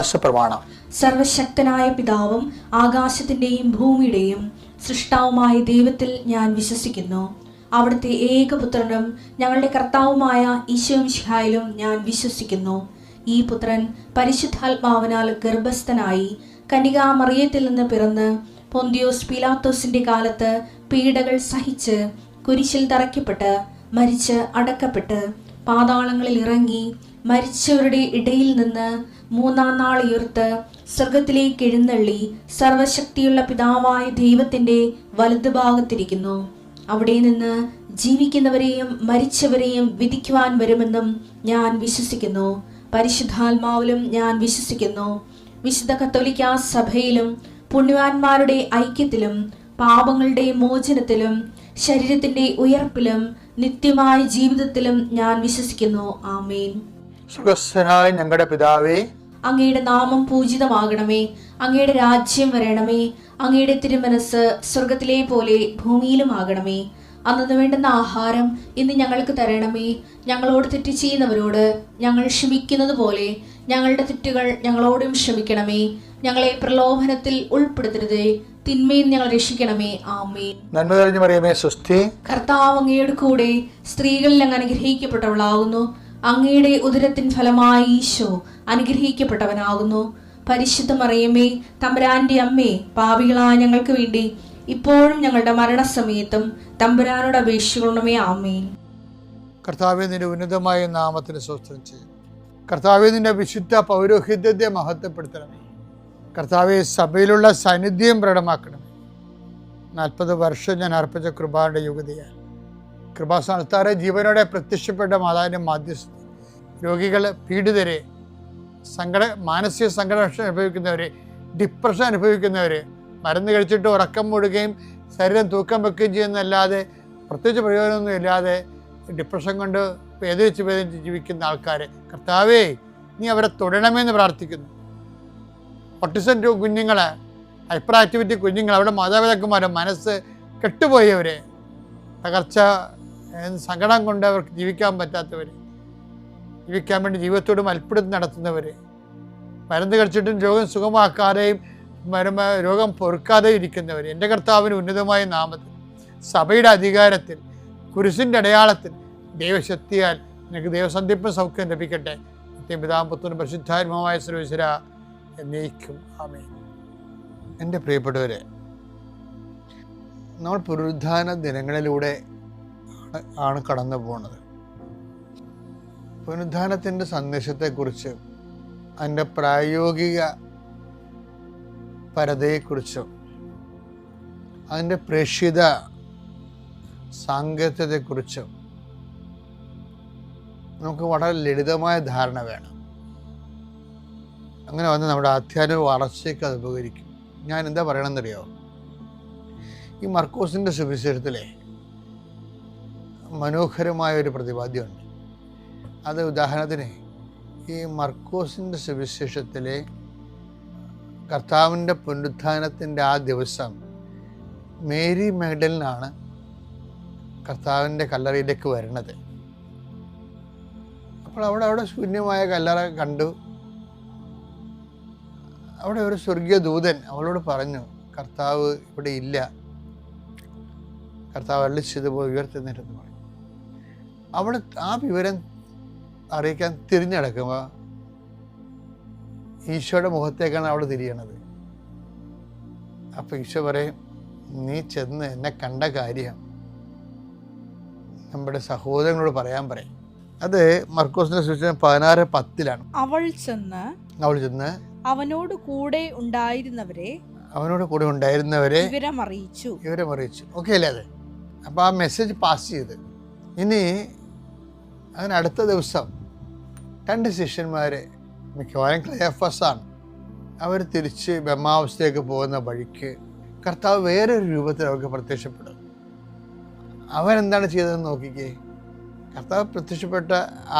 വിശ്വാസ പ്രമാണം. സർവശക്തനായ പിതാവും ആകാശത്തിന്റെയും ഭൂമിയുടെയും സൃഷ്ടാവുമായ ദൈവത്തിൽ ഞാൻ വിശ്വസിക്കുന്നു. അവിടുത്തെ ഏകപുത്രനും ഞങ്ങളുടെ കർത്താവുമായ ഈശോമിശിഹായിലും ഞാൻ വിശ്വസിക്കുന്നു. ഈ പുത്രൻ പരിശുദ്ധാത്മാവിനാൽ ഗർഭസ്ഥനായി കന്യകാമറിയത്തിൽ നിന്ന് പിറന്ന് പൊന്തിയോസ് പീലാത്തോസിന്റെ കാലത്ത് പീഡകൾ സഹിച്ച് കുരിശിൽ തറയ്ക്കപ്പെട്ട് മരിച്ച് അടക്കപ്പെട്ട് പാതാളങ്ങളിൽ ഇറങ്ങി മരിച്ചവരുടെ ഇടയിൽ നിന്ന് മൂന്നാം നാൾ ഉയർത്ത് സ്വർഗത്തിലേക്ക് എഴുന്നള്ളി സർവശക്തിയുള്ള പിതാവായ ദൈവത്തിന്റെ വലതുഭാഗത്തിരിക്കുന്നു. അവിടെ നിന്ന് ജീവിക്കുന്നവരെയും മരിച്ചവരെയും വിധിക്കുവാൻ വരുമെന്നും ഞാൻ വിശ്വസിക്കുന്നു. പരിശുദ്ധാത്മാവിലും ഞാൻ വിശ്വസിക്കുന്നു. വിശുദ്ധ കത്തോലിക്കാ സഭയിലും പുണ്യവാന്മാരുടെ ഐക്യത്തിലും പാപങ്ങളുടെ മോചനത്തിലും ശരീരത്തിന്റെ ഉയർപ്പിലും നിത്യമായ ജീവിതത്തിലും ഞാൻ വിശ്വസിക്കുന്നു. ആമേൻ. സ്വർഗ്ഗസ്ഥനായ ഞങ്ങളുടെ പിതാവേ, അങ്ങയുടെ നാമം പൂജിതമാകണമേ. അങ്ങയുടെ രാജ്യം വരണമേ. അങ്ങയുടെ തിരുമനസ് സ്വർഗത്തിലെ പോലെ ഭൂമിയിലും ആകണമേ. അന്നു വേണ്ടുന്ന ആഹാരം ഇന്ന് ഞങ്ങൾക്ക് തരണമേ. ഞങ്ങളോട് തെറ്റ് ചെയ്യുന്നവരോട് ഞങ്ങൾ ക്ഷമിക്കുന്നത് പോലെ ഞങ്ങളുടെ തെറ്റുകൾ ഞങ്ങളോടും ക്ഷമിക്കണമേ. ഞങ്ങളെ പ്രലോഭനത്തിൽ ഉൾപ്പെടുത്തരുതേ, തിന്മയിൽ ഞങ്ങൾ രക്ഷിക്കണമേ. ആമേൻ. നന്മ നിറഞ്ഞ മറിയമേ, സ്വസ്തി. കർത്താവ് അങ്ങയുടെ കൂടെ സ്ത്രീകളിൽ അങ്ങ് അനുഗ്രഹിക്കപ്പെട്ടവളാകുന്നു. അങ്ങയുടെ ഉദരത്തിൻ ഫലമായി ഈശോ അനുഗ്രഹിക്കപ്പെട്ടവനാകുന്നു. പരിശുദ്ധ മറിയമേ, തമ്പുരാന്റെ അമ്മേ, പാപികളായ ഞങ്ങൾക്ക് വേണ്ടി ഇപ്പോഴും ഞങ്ങളുടെ മരണസമയത്തും തമ്പുരാനോട് അപേക്ഷിക്കണമേ. ആമേൻ. കർത്താവേ, നിന്റെ ഉന്നതമായ നാമത്തിന് സ്തോത്രം ചെയ്യും. കർത്താവേ, നിന്റെ വിശുദ്ധ പൗരോഹിത്യത്തെ മഹത്വപ്പെടുത്തണമേ. കർത്താവെ, സഭയിലുള്ള സാന്നിധ്യം പ്രകടമാക്കണമേ. 40 വർഷം ഞാൻ അർപ്പിച്ച കൃപാന്റെ യുഗതിയാൽ കൃപാസ്ഥാനത്താറെ ജീവനോടെ പ്രത്യക്ഷപ്പെട്ട മാതാവിൻ്റെ മാധ്യസ്ഥ രോഗികൾ, പീഡിതരെ, മാനസിക സംഘർഷം അനുഭവിക്കുന്നവരെ, ഡിപ്രഷൻ അനുഭവിക്കുന്നവർ, മരുന്ന് കഴിച്ചിട്ട് ഉറക്കം മൂടുകയും ശരീരം തൂക്കം വെക്കുകയും ചെയ്യുന്നതല്ലാതെ പ്രത്യേകിച്ച് പ്രയോജനമൊന്നും ഇല്ലാതെ ഡിപ്രഷൻ കൊണ്ട് വേദനിച്ച് ജീവിക്കുന്ന ആൾക്കാർ, കർത്താവേ, നീ അവരെ തൊടണമെന്ന് പ്രാർത്ഥിക്കുന്നു. ഓട്ടിസം കുഞ്ഞുങ്ങളെ, ഹൈപ്പർ ആക്ടിവിറ്റി കുഞ്ഞുങ്ങൾ, അവിടെ മാതാപിതാക്കന്മാരും മനസ്സ് കെട്ടുപോയവർ, തകർച്ച സങ്കടം കൊണ്ട് അവർക്ക് ജീവിക്കാൻ പറ്റാത്തവർ, ജീവിക്കാൻ വേണ്ടി ജീവിതത്തോട് മൽപ്പിടുത്തം നടത്തുന്നവർ, മരുന്ന് കഴിച്ചിട്ടും രോഗം സുഖമാക്കാതെയും രോഗം പൊറുക്കാതെയും ഇരിക്കുന്നവർ, എൻ്റെ കർത്താവിന് ഉന്നതമായ നാമത്തിൽ, സഭയുടെ അധികാരത്തിൽ, കുരിശിൻ്റെ അടയാളത്തിൽ, ദൈവശക്തിയാൽ എനിക്ക് ദൈവസന്ധിപ്പും സൗഖ്യം ലഭിക്കട്ടെ. പിതാവും പുത്രനും പരിശുദ്ധാത്മാവായ സർവ്വേശ്വര എന്നേക്കും. ആമേൻ. എൻ്റെ പ്രിയപ്പെട്ടവരെ, നമ്മൾ പുനരുദ്ധാന ദിനങ്ങളിലൂടെ ആണ് കടന്നു പോകുന്നത്. പുനരുദ്ധാനത്തിൻ്റെ സന്ദേശത്തെക്കുറിച്ച്, അതിൻ്റെ പ്രായോഗിക പരതയെക്കുറിച്ചും അതിൻ്റെ പ്രേക്ഷിത സാങ്കേതികതയെക്കുറിച്ചും നമുക്ക് വളരെ ലളിതമായ ധാരണ വേണം. അങ്ങനെ വന്ന് നമ്മുടെ ആധ്യാത്മിക വളർച്ചയ്ക്ക് അത് ഉപകരിക്കും. ഞാൻ എന്താ പറയണമെന്നറിയാമോ? ഈ മർക്കോസിൻ്റെ സുവിശേഷത്തിലെ മനോഹരമായ ഒരു പ്രതിപാദ്യമുണ്ട്. അത് ഉദാഹരണത്തിന്, ഈ മർക്കോസിൻ്റെ സുവിശേഷത്തിലെ കർത്താവിൻ്റെ പുനരുത്ഥാനത്തിൻ്റെ ആ ദിവസം മേരി മാഗ്ഡലിനാണ് കർത്താവിൻ്റെ കല്ലറയിലേക്ക് വരുന്നത്. അപ്പോൾ അവിടെ ശൂന്യമായ കല്ലറ കണ്ടു. അവിടെ ഒരു സ്വർഗീയ ദൂതൻ അവളോട് പറഞ്ഞു, കർത്താവ് ഇവിടെ ഇല്ല, കർത്താവ് അള്ളിച്ചത് പോയി ഉയർത്തെന്നിട്ടെന്ന് പറഞ്ഞു. അവിടെ ആ വിവരം അറിയിക്കാൻ തിരിഞ്ഞടക്കുമ്പോൾ ഈശോയുടെ മുഖത്തേക്കാണ് അവൾ തിരിയണത്. അപ്പം ഈശോ പറയും, നീ ചെന്ന് എന്നെ കണ്ട കാര്യം നമ്മുടെ സഹോദരങ്ങളോട് പറയാൻ പറയും. അത് മർക്കോസിന്റെ സുവിശേഷം 16:10 അവൾ ചെന്ന് അവനോട് കൂടെ ഉണ്ടായിരുന്നവരെ വിവരമറിയിച്ചു. ഓക്കെ അല്ലേ? അത് അപ്പോൾ ആ മെസ്സേജ് പാസ് ചെയ്ത്. ഇനി അതിനടുത്ത ദിവസം 2 ശിഷ്യന്മാർ, മിക്കവാറും ക്ലയഫസാണ്, അവർ തിരിച്ച് ബ്രഹ്മാവസ്ഥയിലേക്ക് പോകുന്ന വഴിക്ക് കർത്താവ് വേറൊരു രൂപത്തിൽ അവർക്ക് പ്രത്യക്ഷപ്പെടും. അവരെന്താണ് ചെയ്തതെന്ന് നോക്കിക്കേ. കർത്താവ് പ്രത്യക്ഷപ്പെട്ട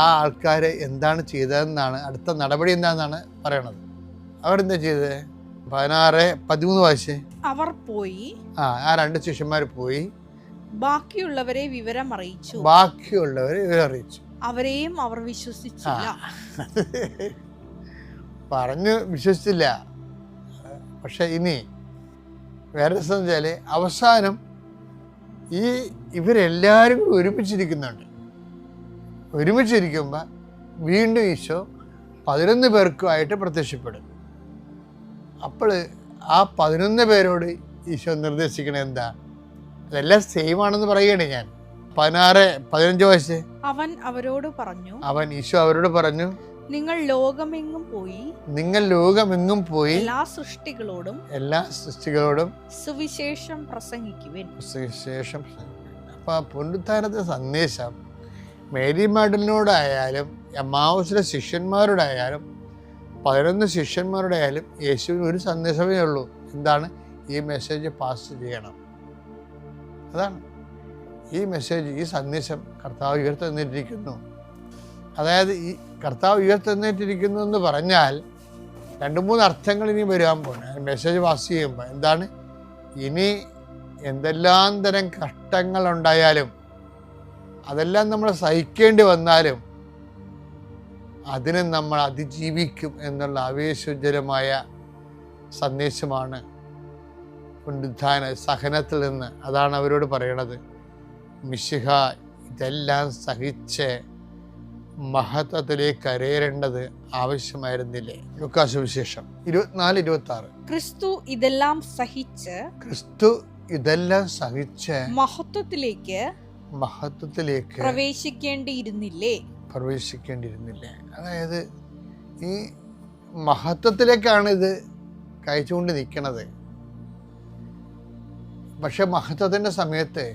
ആ ആൾക്കാർ എന്താണ് ചെയ്തതെന്നാണ്, അടുത്ത നടപടി എന്താണെന്നാണ് പറയണത്. അവരെന്താ ചെയ്തത്? 16:13 വായിച്ചേ. അവർ പോയി, ആ 2 ശിഷ്യന്മാർ പോയി ബാക്കിയുള്ളവരെ വിവരം അറിയിച്ചു. അവരെയും അവർ വിശ്വസിച്ചില്ല. പറഞ്ഞ് വിശ്വസിച്ചില്ല. പക്ഷെ ഇനി വേറെ രസം വെച്ചാൽ അവസാനം ഇവരെല്ലാവരും കൂടി ഒരുമിച്ചിരിക്കുന്നുണ്ട്. ഒരുമിച്ചിരിക്കുമ്പോൾ വീണ്ടും ഈശോ 11 പേർക്കുമായിട്ട് പ്രത്യക്ഷപ്പെടും. അപ്പോൾ ആ 11 പേരോട് ഈശോ നിർദ്ദേശിക്കണത് എന്താ? അതെല്ലാം സെയിം ആണെന്ന് പറയുകയാണ് ഞാൻ. 16-15 വയസ്സ് ഈശോ അവരോട് പറഞ്ഞു, നിങ്ങൾ ലോകമെങ്ങും പോയി എല്ലാ സൃഷ്ടികളോടും സുവിശേഷം പ്രസംഗിക്കുവിൻ. അപ്പൊ പുനരുത്ഥാനത്തെ സന്ദേശം മേരി മാഗ്ദലിനോടായാലും എമ്മാവുസിലെ ശിഷ്യന്മാരോടായാലും 11 ശിഷ്യന്മാരോടായാലും യേശുവിന് ഒരു സന്ദേശമേ ഉള്ളൂ. എന്താണ്? ഈ മെസ്സേജ് പാസ് ചെയ്യണം. അതാണ് ഈ മെസ്സേജ്, ഈ സന്ദേശം കർത്താവ് ഉയർത്തെഴുന്നേറ്റിരിക്കുന്നു. അതായത് ഈ കർത്താവ് ഉയർത്തെഴുന്നേറ്റിരിക്കുന്നു എന്ന് പറഞ്ഞാൽ 2-3 അർത്ഥങ്ങൾ ഇനി വരാൻ പോകുന്നത് മെസ്സേജ് പാസ് ചെയ്യുമ്പോൾ. എന്താണ്? ഇനി എന്തെല്ലാം തരം കഷ്ടങ്ങളുണ്ടായാലും അതെല്ലാം നമ്മൾ സഹിക്കേണ്ടി വന്നാലും അതിനെ നമ്മൾ അതിജീവിക്കും എന്നുള്ള ആവേശോജ്വലമായ സന്ദേശമാണ് പുനരുത്ഥാന സഹനത്തിൽ നിന്ന്. അതാണ് അവരോട് പറയണത്. മിശിഹ ഇതെല്ലാം സഹിച്ച് മഹത്വത്തിലേക്ക് കരയേറേണ്ടത് ആവശ്യമായിരുന്നില്ലേ? ലൂക്കാ സുവിശേഷം 24-26. ക്രിസ്തു ഇതെല്ലാം സഹിച്ച് മഹത്വത്തിലേക്ക് പ്രവേശിക്കേണ്ടിയിരുന്നില്ലേ? അതായത് ഈ മഹത്വത്തിലേക്കാണ് ഇത് കഴിച്ചുകൊണ്ട് നിൽക്കണത്. പക്ഷെ മഹത്വത്തിൻ്റെ സമയത്ത്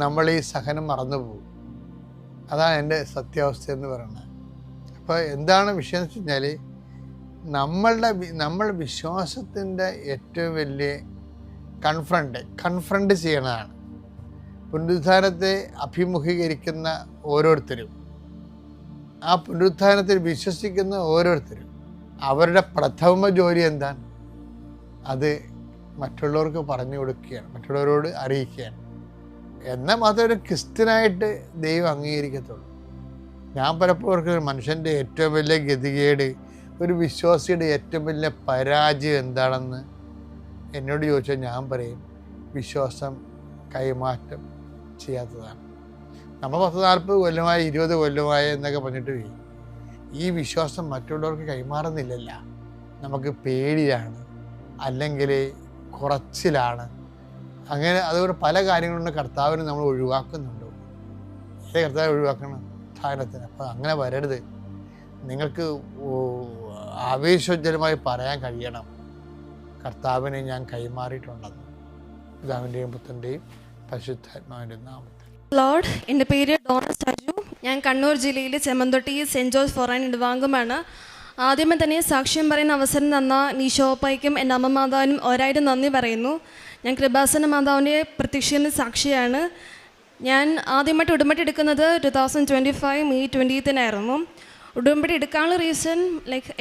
നമ്മൾ ഈ സഹനം മറന്നുപോകും. അതാണ് എൻ്റെ സത്യാവസ്ഥ എന്ന് പറയുന്നത്. അപ്പോൾ എന്താണ് വിഷയം എന്ന് വെച്ച് കഴിഞ്ഞാൽ നമ്മൾ വിശ്വാസത്തിൻ്റെ ഏറ്റവും വലിയ കൺഫ്രണ്ട് ചെയ്യണതാണ്. പുനരുത്ഥാനത്തെ അഭിമുഖീകരിക്കുന്ന ഓരോരുത്തരും, ആ പുനരുത്ഥാനത്തിൽ വിശ്വസിക്കുന്ന ഓരോരുത്തരും അവരുടെ പ്രഥമ ജോലി എന്താണ്? അത് മറ്റുള്ളവർക്ക് പറഞ്ഞു കൊടുക്കുകയാണ്, മറ്റുള്ളവരോട് അറിയിക്കുകയാണ്. എന്നാൽ മാത്രമേ ഒരു ക്രിസ്ത്യനായിട്ട് ദൈവം അംഗീകരിക്കത്തുള്ളൂ. ഞാൻ പലപ്പോഴും ഒരു മനുഷ്യൻ്റെ ഏറ്റവും വലിയ ഗതികേട്, ഒരു വിശ്വാസിയുടെ ഏറ്റവും വലിയ പരാജയം എന്താണെന്ന് എന്നോട് ചോദിച്ചാൽ ഞാൻ പറയും, വിശ്വാസം കൈമാറ്റം ചെയ്യാത്തതാണ്. നമ്മൾ 10-40 കൊല്ലമായി 20 കൊല്ലമായി എന്നൊക്കെ പറഞ്ഞിട്ട് ഈ വിശ്വാസം മറ്റുള്ളവർക്ക് കൈമാറുന്നില്ലല്ല. നമുക്ക് പേടിയാണ്, അല്ലെങ്കിൽ കുറച്ചിലാണ്, അങ്ങനെ അതുപോലെ പല കാര്യങ്ങളുണ്ട്. കർത്താവിന് നമ്മൾ ഒഴിവാക്കുന്നുണ്ട്. കർത്താവ് ഒഴിവാക്കണം സ്ഥാനത്തിന്. അപ്പം അങ്ങനെ വരരുത്. നിങ്ങൾക്ക് ആവേശോജ്വലമായി പറയാൻ കഴിയണം, കർത്താവിനെ ഞാൻ കൈമാറിയിട്ടുണ്ടെന്ന്. പിതാവിൻ്റെയും പുത്രൻ്റെയും പരിശുദ്ധാത്മാവിൻ്റെയും നാമത്തിൽ. ലോർഡ്, എൻ്റെ പേര് ഡോണ സാജു. ഞാൻ കണ്ണൂർ ജില്ലയിലെ ചെമ്മന്തൊട്ടി സെൻറ്റ് ജോർജ് ഫോറൈൻ ഇടവാംഗമാണ്. ആദ്യമേ തന്നെ സാക്ഷ്യം പറയുന്ന അവസരം തന്ന നീശോപ്പായ്ക്കും എൻ്റെ അമ്മ മാതാവിനും 1000 നന്ദി പറയുന്നു. ഞാൻ കൃപാസന മാതാവിൻ്റെ പ്രത്യക്ഷത്തിന് സാക്ഷിയാണ്. ഞാൻ ആദ്യമായിട്ട് ഉടമ്പടി എടുക്കുന്നത് 2025 മെയ് 20 ഉടമ്പടി എടുക്കാനുള്ള റീസൺ,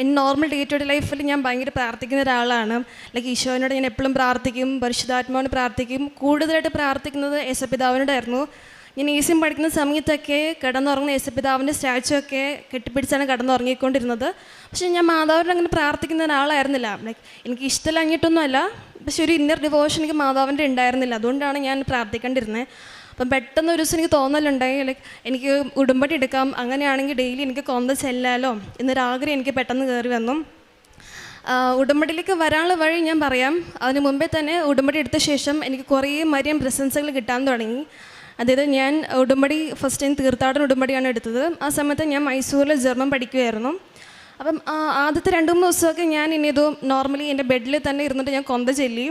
എൻ്റെ നോർമൽ ഡേ ടു ഡേ ലൈഫിൽ ഞാൻ ഭയങ്കര പ്രാർത്ഥിക്കുന്ന ഒരാളാണ്. ഈശോനോട് ഞാൻ എപ്പോഴും പ്രാർത്ഥിക്കും, പരിശുദ്ധാത്മാവിനോട് പ്രാർത്ഥിക്കും. കൂടുതലായിട്ട് പ്രാർത്ഥിക്കുന്നത് യേശുപിതാവിനോടായിരുന്നു. ഞാൻ ഈസിയും പഠിക്കുന്ന സമയത്തൊക്കെ കിടന്നുറങ്ങുന്ന യേശുപിതാവിൻ്റെ സ്റ്റാച്ചു ഒക്കെ കെട്ടിപ്പിടിച്ചാണ് കിടന്നുറങ്ങിക്കൊണ്ടിരുന്നത്. പക്ഷേ ഞാൻ മാതാവിനോട് അങ്ങനെ പ്രാർത്ഥിക്കുന്ന ഒരാളായിരുന്നില്ല. എനിക്ക് ഇഷ്ടമില്ലാഞ്ഞിട്ടൊന്നുമല്ല, പക്ഷെ ഒരു ഇന്നർ ഡിവോഷൻ എനിക്ക് മാതാവിൻ്റെ ഉണ്ടായിരുന്നില്ല. അതുകൊണ്ടാണ് ഞാൻ പ്രാർത്ഥിക്കേണ്ടിരുന്നത്. അപ്പം പെട്ടെന്ന് ഒരു ദിവസം എനിക്ക് തോന്നലുണ്ടായി, എനിക്ക് ഉടമ്പടി എടുക്കാം, അങ്ങനെയാണെങ്കിൽ ഡെയിലി എനിക്ക് കൊന്ത ചെല്ലാലോ എന്നൊരാഗ്രഹം എനിക്ക് പെട്ടെന്ന് കയറി വന്നു. ഉടമ്പടിയിലേക്ക് വരാനുള്ള വഴി ഞാൻ പറയാം. അതിന് മുമ്പേ തന്നെ ഉടമ്പടി എടുത്ത ശേഷം എനിക്ക് കുറേ മരിയം പ്രശംസകൾ കിട്ടാൻ തുടങ്ങി. അതായത് ഞാൻ ഉടമ്പടി ഫസ്റ്റ് ടൈം തീർത്ഥാടന ഉടമ്പടിയാണ് എടുത്തത്. ആ സമയത്ത് ഞാൻ മൈസൂരിൽ ജർമ്മൻ പഠിക്കുമായിരുന്നു. അപ്പം ആദ്യത്തെ 2-3 ദിവസമൊക്കെ ഞാൻ ഇനിയത് നോർമലി എൻ്റെ ബെഡിൽ തന്നെ ഇരുന്നിട്ട് ഞാൻ കൊന്ത ചെല്ലി.